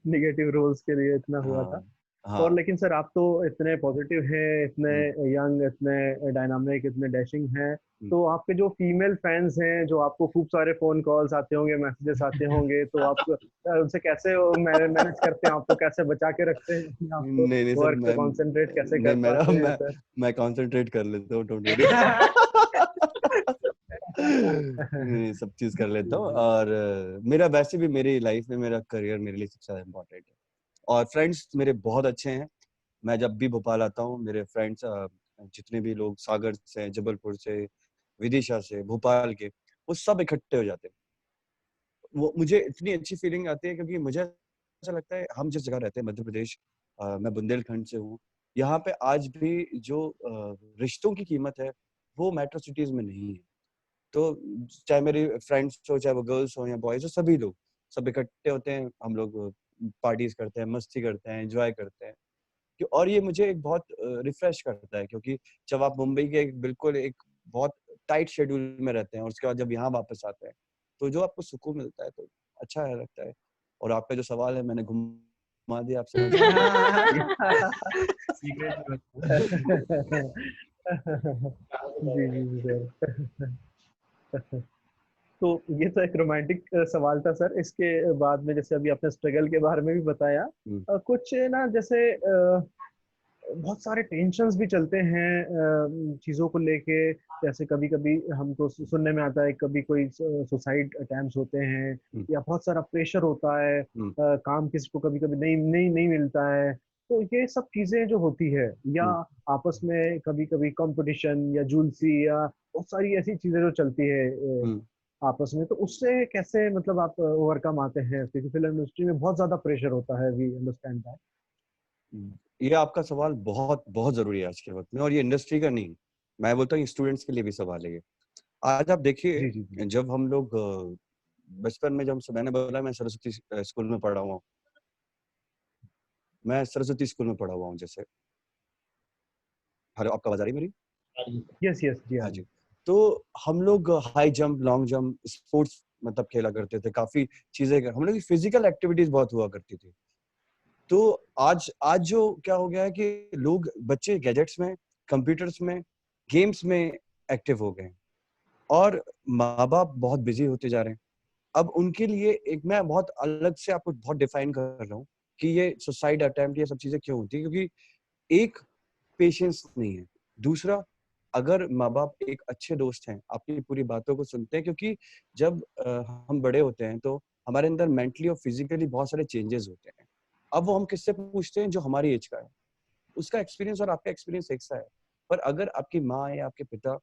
निगेटिव रोल्स के लिए इतना हुआ था। हाँ और हाँ लेकिन सर आप तो इतने पॉजिटिव हैं, इतने यंग, इतने डायनामिक, इतने डैशिंग हैं। तो आपके जो फीमेल फैंस हैं, जो आपको खूब सारे फोन कॉल्स आते होंगे, मैसेजेस आते होंगे, तो आप उनसे कैसे मैनेज करते हैं? आपको कैसे बचा के रखते हैं अपने आप को? नहीं नहीं सर, वर्क पे कंसंट्रेट कैसे नहीं कर मेरा पाते हैं सर? मैं कंसंट्रेट कर लेता हूँ, डोंट वरी। नहीं, सब चीज कर लेता हूँ। और मेरा वैसे भी मेरी लाइफ में मेरा करियर मेरे लिए सबसे ज्यादा इम्पोर्टेंट है। और फ्रेंड्स मेरे बहुत अच्छे हैं। मैं जब भी भोपाल आता हूँ, मेरे फ्रेंड्स जितने भी लोग सागर से, जबलपुर से, विदिशा से, भोपाल के, वो सब इकट्ठे हो जाते हैं। वो मुझे इतनी अच्छी फीलिंग आती है, क्योंकि मुझे ऐसा लगता है हम जिस जगह रहते हैं, मध्य प्रदेश, मैं बुंदेलखंड से हूँ, यहाँ पे आज भी जो रिश्तों की कीमत है वो मेट्रो सिटीज में नहीं है। तो चाहे मेरे फ्रेंड्स हो, चाहे वो गर्ल्स हो या बॉयज हो, सभी लोग सब इकट्ठे होते हैं, हम लोग पार्टीज करते हैं, मस्ती करते हैं, एंजॉय करते हैं। और ये मुझे एक बहुत रिफ्रेश करता है, क्योंकि जब आप मुंबई के बिल्कुल एक बहुत टाइट शेड्यूल में रहते हैं और उसके बाद जब यहाँ वापस आते हैं, तो जो आपको सुकून मिलता है तो अच्छा है, लगता है। और आपका जो सवाल है मैंने घुमा दिया, आप समझ जी जी सर। तो ये तो एक रोमांटिक सवाल था सर। इसके बाद में जैसे अभी आपने स्ट्रगल के बारे में भी बताया, कुछ ना जैसे बहुत सारे टेंशन्स भी चलते हैं चीजों को लेके। जैसे कभी कभी हमको सुनने में आता है, कभी कोई सुसाइड अटेम्प्ट्स होते हैं, या बहुत सारा प्रेशर होता है, काम किसी को कभी कभी नहीं नहीं नहीं मिलता है। तो ये सब चीजें जो होती है, या आपस में कभी कभी कंपटीशन या जुलसी, या बहुत सारी ऐसी चीजें जो चलती है आपस में, तो उससे कैसे मतलब आप ओवरकम आते हैं? क्योंकि फिल्म इंडस्ट्री में बहुत ज्यादा प्रेशर होता है, वी अंडरस्टैंड दैट। ये आपका सवाल बहुत बहुत जरूरी है आज के वक्त में, और ये इंडस्ट्री का नहीं, मैं बोलता हूँ स्टूडेंट्स के लिए भी सवाल है ये। आज आप देखिए, जब हम लोग बचपन में, जब मैंने बोला मैं सरस्वती स्कूल में पढ़ा हुआ, मैं सरस्वती स्कूल में पढ़ा हुआ हूँ जैसे। हेलो, आपका आवाज आ रही है मेरी? यस यस जी हाँ जी। तो हम लोग high jump, long jump, sports मतलब खेला करते थे, काफी चीजें हम लोग की फिजिकल एक्टिविटीज बहुत हुआ करती थी। तो आज आज जो क्या हो गया है कि लोग, बच्चे गैजेट्स में, कंप्यूटर्स में, गेम्स में एक्टिव हो गए हैं और माँ बाप बहुत बिजी होते जा रहे हैं। अब उनके लिए एक, मैं बहुत अलग से आपको बहुत डिफाइन कर रहा हूँ कि ये सुसाइड अटेम्प्ट, ये सब चीजें क्यों होती है, क्योंकि एक, पेशेंस नहीं है। दूसरा, अगर माँ बाप एक अच्छे दोस्त हैं, आपकी पूरी बातों को सुनते हैं, क्योंकि जब हम बड़े होते हैं तो हमारे अंदर मेंटली और फिजिकली बहुत सारे चेंजेस होते हैं। अब वो हम किससे पूछते हैं? जो हमारी एज का है। उसका एक्सपीरियंस और आपका एक्सपीरियंस एक सा है। पर अगर आपकी माँ या आपके पिता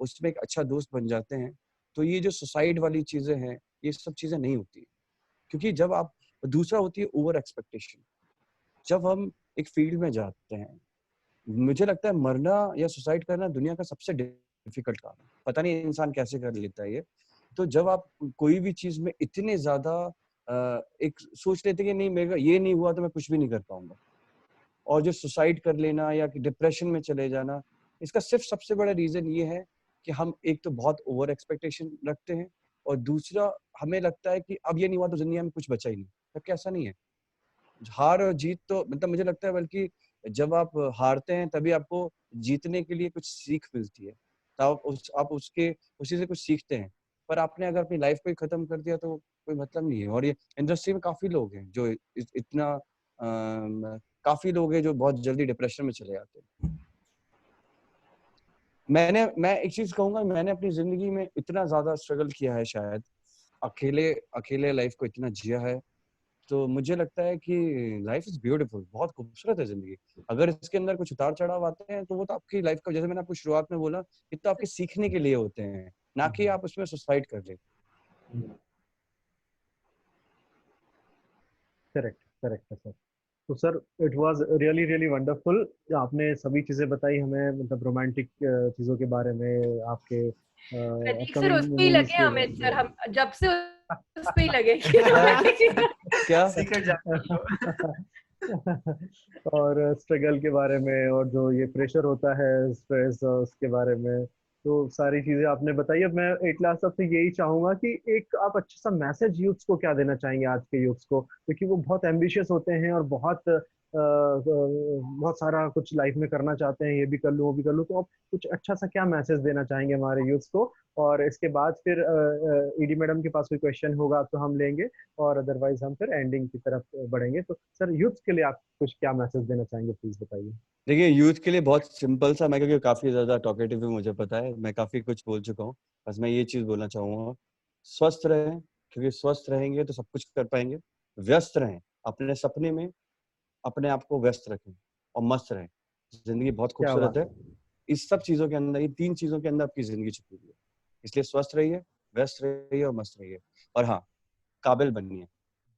उसमें एक अच्छा दोस्त बन जाते हैं, तो ये जो सुसाइड वाली चीजें हैं, ये सब चीजें नहीं होती। क्योंकि जब आप, दूसरा होती है ओवर एक्सपेक्टेशन। जब हम एक फील्ड में जाते हैं, मुझे लगता है मरना या सुसाइड करना दुनिया का सबसे डिफिकल्ट काम है। पता नहीं इंसान कैसे कर लेता है ये। तो जब आप कोई भी चीज में इतने ज्यादा एक सोच लेते हैं कि नहीं, मेरा ये नहीं हुआ तो मैं कुछ भी नहीं कर पाऊंगा, और जो सुसाइड कर लेना या डिप्रेशन में चले जाना, इसका सिर्फ सबसे बड़ा रीजन ये है कि हम एक तो बहुत ओवर एक्सपेक्टेशन रखते हैं, और दूसरा हमें लगता है कि अब ये नहीं हुआ तो जिंदगी में कुछ बचा ही नहीं। जबकि ऐसा नहीं है। हार और जीत तो मतलब मुझे लगता है, बल्कि जब आप हारते हैं तभी आपको जीतने के लिए कुछ सीख मिलती है, तब आप उसके उसी से कुछ सीखते हैं। पर आपने अगर अपनी लाइफ को ही खत्म कर दिया तो कोई मतलब नहीं है। और ये इंडस्ट्री में काफी लोग हैं जो इतना काफी लोग हैं जो बहुत जल्दी डिप्रेशन में चले जाते हैं। मैं एक चीज कहूंगा, मैंने अपनी जिंदगी में इतना ज्यादा स्ट्रगल किया है, शायद अकेले अकेले लाइफ को इतना जिया है। तो मुझे लगता है कि लाइफ इज ब्यूटीफुल, बहुत खूबसूरत है जिंदगी। अगर इसके अंदर कुछ उतार चढ़ाव आते हैं तो वो तो आपकी लाइफ का, जैसे मैंने आपको शुरुआत में बोला, ये तो आपके सीखने के लिए होते हैं, ना कि आप उसमें सुसाइड कर ले। करेक्ट करेक्ट है सर। तो sir it was really really wonderful. आपने सभी चीजें बताई हमें, मतलब रोमांटिक चीजों के बारे में, आपके प्रतीक सर अपकमिंग उस पे ही मूवीज लगे के अमित सर, बारे हम जब से उस पे ही लगे कि romantic- क्या? सीक्रेट जान और स्ट्रगल के बारे में, और जो ये प्रेशर होता है, स्ट्रेस, उसके बारे में। तो सारी चीजें आपने बताई। अब मैं एक लास्ट आपसे यही चाहूंगा कि एक आप अच्छा सा मैसेज यूथ्स को क्या देना चाहेंगे, आज के यूथ्स को, क्योंकि वो बहुत एम्बिशियस होते हैं और बहुत सारा कुछ लाइफ में करना चाहते हैं, ये भी कर लूँ वो भी कर लूँ। तो आप कुछ अच्छा सा क्या मैसेज देना चाहेंगे हमारे यूथ्स को? और इसके बाद फिर ईडी मैडम के पास कोई क्वेश्चन होगा तो हम लेंगे, और अदरवाइज हम फिर एंडिंग की तरफ बढ़ेंगे। तो सर यूथ के लिए आप कुछ क्या मैसेज देना चाहेंगे, प्लीज बताइए। देखिए, यूथ के लिए बहुत सिंपल सा, मैं क्योंकि काफी ज्यादा टॉकेटिव हूँ, मुझे पता है, मैं काफी कुछ बोल चुका हूँ। बस मैं ये चीज बोलना चाहूंगा, स्वस्थ रहें, क्योंकि स्वस्थ रहेंगे तो सब कुछ कर पाएंगे। व्यस्त रहें अपने सपने में, अपने आप को व्यस्त रखें, और मस्त रहें। जिंदगी बहुत क्या खूबसूरत बात है। है। इस सब चीजों के अंदर, ये 3 चीजों के अंदर आपकी जिंदगी छुपी हुई है। इसलिए स्वस्थ रहिए, व्यस्त रहिए और मस्त रहिए। और हाँ, काबिल बनिए।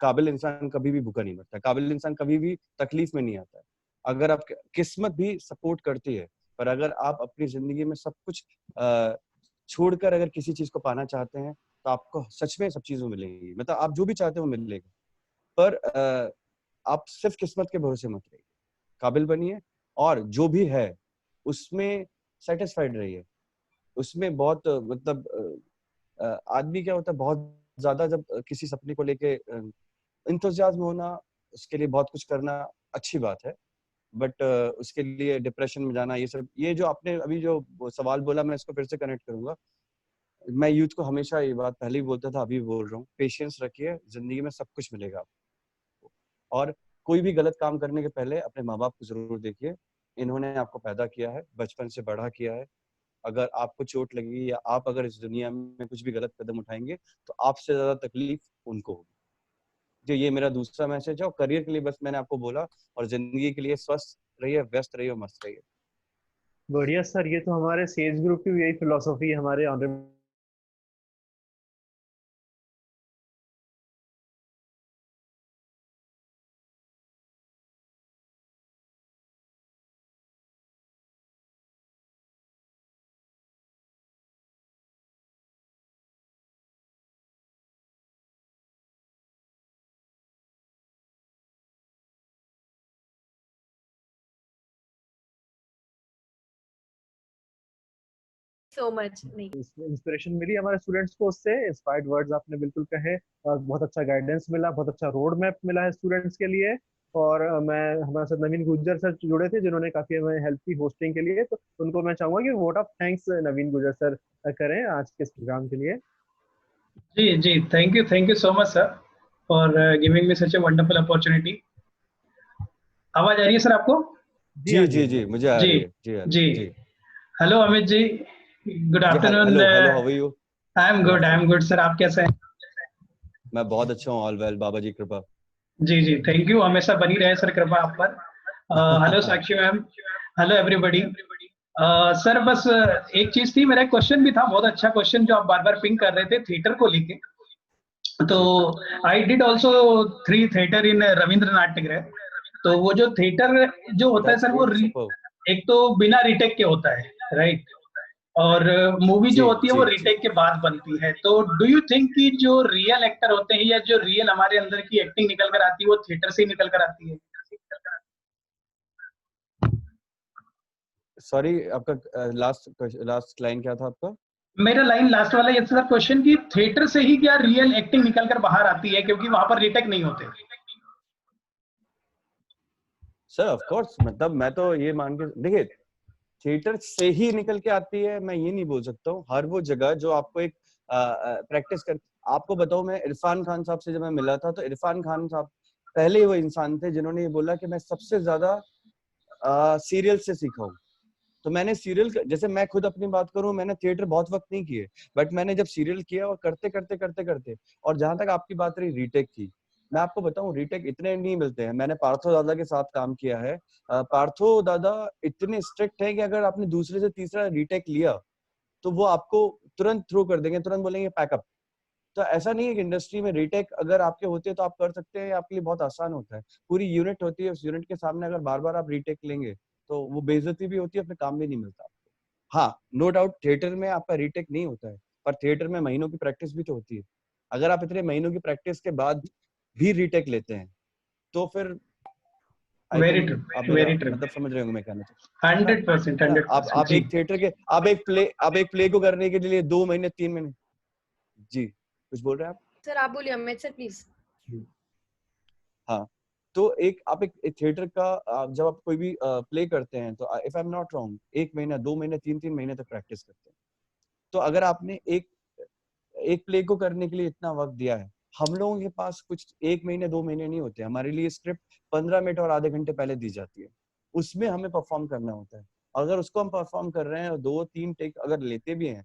काबिल इंसान कभी भी भूखा नहीं मरता, काबिल इंसान कभी भी तकलीफ में नहीं आता है। अगर आप, किस्मत भी सपोर्ट करती है, पर अगर आप अपनी जिंदगी में सब कुछ छोड़कर अगर किसी चीज को पाना चाहते हैं, तो आपको सच में सब चीजें मिलेंगी। मतलब आप जो भी चाहते हो मिलेगा। पर आप सिर्फ किस्मत के भरोसे मत रहिए, काबिल बनिए, और जो भी है उसमें सेटिस्फाइड रहिए। उसमें बहुत मतलब आदमी क्या होता है, बहुत ज्यादा जब किसी सपने को लेके इंतजाज होना, उसके लिए बहुत कुछ करना अच्छी बात है। बट उसके लिए डिप्रेशन में जाना, ये सब, ये जो आपने अभी जो सवाल बोला, मैं इसको फिर से कनेक्ट करूंगा। मैं यूथ को हमेशा ये बात पहले भी बोलता था, अभी भी बोल रहा हूँ, पेशेंस रखिए, जिंदगी में सब कुछ मिलेगा आपको। और कोई भी गलत काम करने के पहले अपने माँ बाप को जरूर देखिए। इन्होंने आपको पैदा किया है, बचपन से बड़ा किया है। अगर आपको चोट लगी, या आप अगर इस दुनिया में कुछ भी गलत कदम उठाएंगे, तो आपसे ज्यादा तकलीफ उनको होगी। जो ये मेरा दूसरा मैसेज है। और करियर के लिए बस मैंने आपको बोला, और जिंदगी के लिए स्वस्थ रहिए, व्यस्त रहिए और मस्त रहिए। बढ़िया सर, ये तो हमारे सेज ग्रुप की भी यही फिलोसॉफी है, हमारे ऑनरेबल so much. नहीं इंस्पिरेशन मिली हमारे स्टूडेंट्स को, उससे इंस्पायर्ड वर्ड्स आपने बिल्कुल कहे, और बहुत अच्छा गाइडेंस मिला, बहुत अच्छा रोड मैप मिला है स्टूडेंट्स के लिए। और मैं हमारे साथ नवीन गुज्जर सर जुड़े थे जिन्होंने काफी हमें हेल्प की होस्टिंग के लिए, तो उनको मैं चाहूंगा कि vote of thanks Naveen Gujjar sir करें आज के इस प्रोग्राम के लिए। जी, thank you so much sir for giving me such a wonderful opportunity. आवाज आ रही है सर आपको? जी मुझे आ रही है। जी hello Amit ji, good afternoon. Hello how are you? I am good sir, आप कैसे हैं? मैं बहुत अच्छा हूँ, ऑल वेल, बाबा जी कृपा। जी थैंक यू, हमेशा बनी रहे सर कृपा आप पर। हेलो साक्षी मैम, हेलो एवरीबॉडी। सर बस एक चीज थी, मेरा एक क्वेश्चन भी था, बहुत अच्छा क्वेश्चन जो आप बार बार पिंक कर रहे थे थिएटर को लेके। तो I did also 3 theatre in Ravindra नाट्यगृह। तो वो जो थिएटर जो होता है सर, वो एक तो बिना रीटेक के होता है, राइट? और मूवी जो होती है वो रीटेक के बाद बनती है। तो डू यू थिंक कि जो रियल एक्टर होते हैं या जो रियल हमारे अंदर की एक्टिंग निकल कर आती है वो थिएटर से ही निकल कर आती है? सॉरी, आपका लास्ट लाइन क्या था आपका? मेरा लाइन लास्ट वाला ये था क्वेश्चन कि थिएटर से ही क्या रियल एक्टिंग निकल कर बाहर आती है, क्योंकि वहां पर रीटेक नहीं होते। सर ऑफ कोर्स, मतलब मैं तो ये मान के, देखिए थिएटर से ही निकल के आती है मैं ये नहीं बोल सकता हूँ। हर वो जगह जो आपको एक प्रैक्टिस कर, आपको बताऊं, मैं इरफान खान साहब से जब मैं मिला था तो इरफान खान साहब पहले ही वो इंसान थे जिन्होंने ये बोला कि मैं सबसे ज्यादा सीरियल से सीखा हूँ। तो मैंने सीरियल, जैसे मैं खुद अपनी बात करूं, मैंने थिएटर बहुत वक्त नहीं किए, बट मैंने जब सीरियल किया और करते और जहां तक आपकी बात रही रीटेक की, मैं आपको बताऊं रीटेक इतने नहीं मिलते हैं। मैंने पार्थो दादा के साथ काम किया है। पार्थो दादा इतने स्ट्रिक्ट है कि अगर आपने दूसरे से तीसरा रीटेक लिया तो वो आपको तुरंत थ्रू कर देंगे, तुरंत बोलेंगे पैकअप। तो ऐसा नहीं है कि इंडस्ट्री में रीटेक अगर आपके होते हैं तो आप कर सकते हैं, आपके लिए बहुत आसान होता है। पूरी यूनिट होती है, उस यूनिट के सामने अगर बार बार आप रीटेक लेंगे तो वो बेइज्जती भी होती है, अपने काम भी नहीं मिलता आपको। हाँ, नो डाउट थिएटर में आपका रीटेक नहीं होता है, पर थिएटर में महीनों की प्रैक्टिस भी तो होती है। अगर आप इतने महीनों की प्रैक्टिस के बाद भी रीटेक लेते हैं तो फिर वेरी ट्रू, मतलब समझ रहे होंगे मैं कहना चाहता हूँ। 100%। आप एक थिएटर के आप एक प्ले को करने के लिए 2 महीने 3 महीने। जी कुछ बोल रहे हैं आप? सर आप बोलिए अमित सर प्लीज। हाँ, तो आप एक थिएटर का जब आप कोई भी प्ले करते हैं तो if I am not wrong 1 महीना 2 महीने 3 महीने तक प्रैक्टिस करते हैं। तो अगर आपने एक प्ले को करने के लिए इतना वक्त दिया है, हम लोगों के पास कुछ 1 महीने 2 महीने नहीं होते। हमारे लिए स्क्रिप्ट 15 मिनट और आधे घंटे पहले दी जाती है, उसमें हमें परफॉर्म करना होता है। अगर उसको हम परफॉर्म कर रहे हैं और 2-3 टेक अगर लेते भी हैं,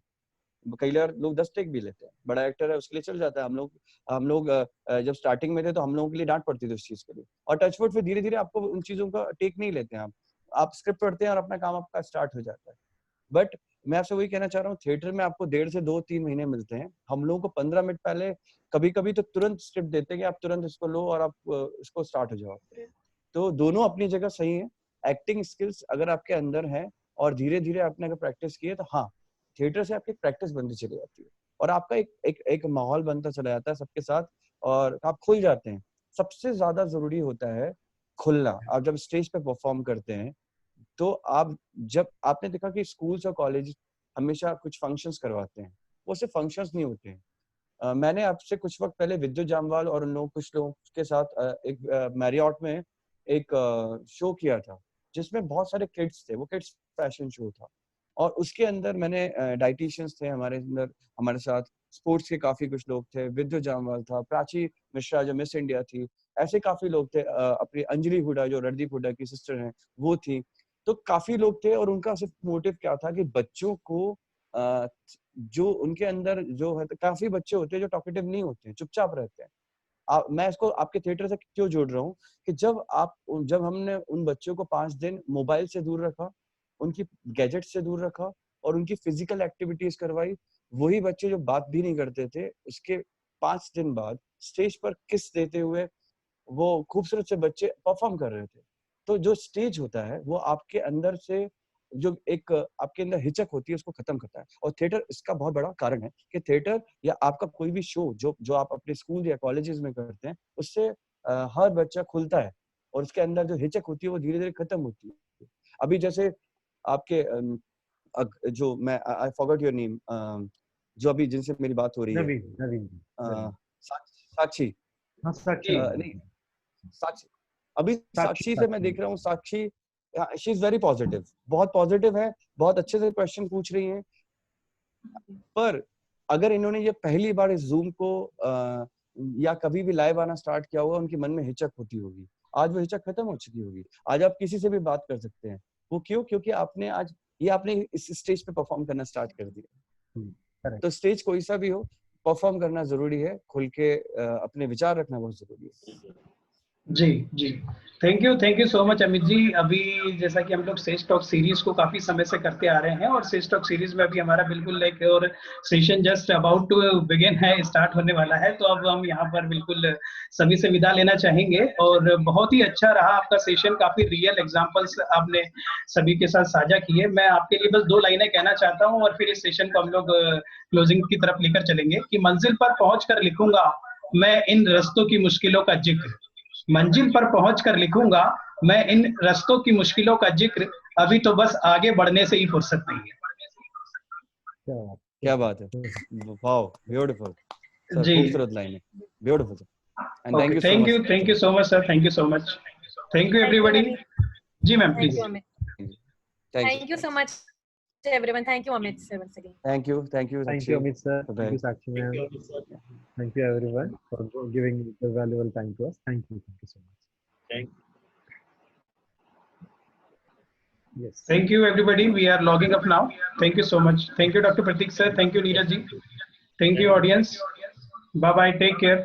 कई लोग 10 टेक भी लेते हैं, बड़ा एक्टर है उसके लिए चल जाता है। हम लोग जब स्टार्टिंग में थे तो हम लोगों के लिए डांट पड़ती थी उस चीज के लिए, और टचवुड फिर धीरे धीरे आपको उन चीजों का टेक नहीं लेते हैं। आप स्क्रिप्ट पढ़ते हैं और अपना काम आपका स्टार्ट हो जाता है। बट मैं आपसे वही कहना चाह रहा हूँ, थिएटर में आपको 1.5 से 2-3 महीने मिलते हैं। हम लोगों को 15 मिनट पहले, कभी कभी तो तुरंत स्क्रिप्ट देते हैं कि आप तुरंत इसको लो और आप इसको स्टार्ट हो जाओ। तो दोनों अपनी जगह सही है। एक्टिंग स्किल्स अगर आपके अंदर है और धीरे धीरे आपने अगर प्रैक्टिस की है तो हाँ, थिएटर से आपकी प्रैक्टिस बनती चली जाती है और आपका एक माहौल बनता चला जाता है सबके साथ और आप खुल जाते हैं। सबसे ज्यादा जरूरी होता है खुलना। आप जब स्टेज पे परफॉर्म करते हैं तो जब आपने देखा कि स्कूल्स और कॉलेज हमेशा कुछ फंक्शंस करवाते हैं, वो सिर्फ फंक्शंस नहीं होते हैं। मैंने आपसे कुछ वक्त पहले विद्युत जामवाल और कुछ लोगों के साथ एक मैरियट में एक शो किया था जिसमें बहुत सारे किड्स थे। वो किड्स फैशन शो था और उसके अंदर मैंने डाइटिशियंस थे हमारे अंदर, हमारे साथ स्पोर्ट्स के काफी कुछ लोग थे। विद्युत जामवाल था, प्राची मिश्रा जो मिस इंडिया थी, ऐसे काफी लोग थे। अपनी अंजलि हुडा जो रणदीप हुडा की सिस्टर हैं वो थी। तो काफी लोग थे और उनका सिर्फ मोटिव क्या था कि बच्चों को जो उनके अंदर जो है, काफी बच्चे होते हैं जो टॉकेटिव नहीं होते हैं, चुपचाप रहते हैं। मैं इसको आपके थिएटर से क्यों जोड़ रहा हूँ कि जब हमने उन बच्चों को 5 दिन मोबाइल से दूर रखा, उनकी गैजेट से दूर रखा और उनकी फिजिकल एक्टिविटीज करवाई, वही बच्चे जो बात भी नहीं करते थे उसके 5 दिन बाद स्टेज पर किस देते हुए वो खूबसूरत से बच्चे परफॉर्म कर रहे थे। तो जो स्टेज होता है वो आपके अंदर से जो एक आपके अंदर हिचक होती है उसको खत्म करता है। और थिएटर इसका बहुत बड़ा कारण है कि थिएटर या आपका कोई भी शो जो आप अपने स्कूल या कॉलेजेस में करते हैं उससे हर बच्चा खुलता है और उसके अंदर जो हिचक होती है वो धीरे धीरे खत्म होती है। अभी जैसे आपके जो मैं आई फॉरगॉट योर नेम, जो अभी जिनसे मेरी बात हो रही है, नवीन साक्षी, हाँ साक्षी, नहीं साक्षी, अभी साक्षी से मैं देख रहा हूँ, साक्षी शी इज वेरी पॉजिटिव, बहुत पॉजिटिव है, बहुत अच्छे से क्वेश्चन पूछ रही हैं। पर अगर इन्होंने ये पहली बार इस जूम को या कभी भी लाइव आना स्टार्ट किया होगा, उनके मन में हिचक होती होगी, आज वो हिचक खत्म हो चुकी होगी। आज आप किसी से भी बात कर सकते हैं। वो क्यों? क्योंकि आपने आज आपने इस स्टेज पे परफॉर्म करना स्टार्ट कर दिया। तो स्टेज कोई सा भी हो, परफॉर्म करना जरूरी है, खुल के अपने विचार रखना बहुत जरूरी है। जी जी, thank you so much Amit ji. अभी जैसा कि हम लोग सेज टॉक सीरीज को काफी समय से करते आ रहे हैं, और सेज टॉक सीरीज में अभी हमारा बिल्कुल एक और session just about to begin है, स्टार्ट होने वाला है। तो अब हम यहाँ पर बिल्कुल सभी से विदा लेना चाहेंगे, और बहुत ही अच्छा रहा आपका सेशन, काफी रियल एग्जांपल्स आपने सभी के साथ साझा किए। मैं आपके लिए बस 2 लाइनें कहना चाहता हूँ, और फिर इस सेशन को हम लोग क्लोजिंग की तरफ लेकर चलेंगे कि मंजिल पर पहुंचकर लिखूंगा मैं इन रास्तों की मुश्किलों का जिक्र, मंजिल पर पहुंचकर लिखूंगा मैं इन रास्तों की मुश्किलों का जिक्र, अभी तो बस आगे बढ़ने से ही फुर्सत नहीं है। क्या बात है, वाओ, ब्यूटीफुल सर, खूबसूरत लाइन है, beautiful sir. And thank you so much sir, thank you so much, thank you everybody. जी ma'am please. Thank you so much everyone, thank you Amit sir once again. Thank you Amit sir, thank you Sakshi ma'am, thank you everyone for giving the valuable time to us. Thank you so much. Yes, thank you everybody, we are logging up now. Thank you so much, thank you Dr. Pratik sir, thank you Neeraj ji, thank you audience, bye bye, take care.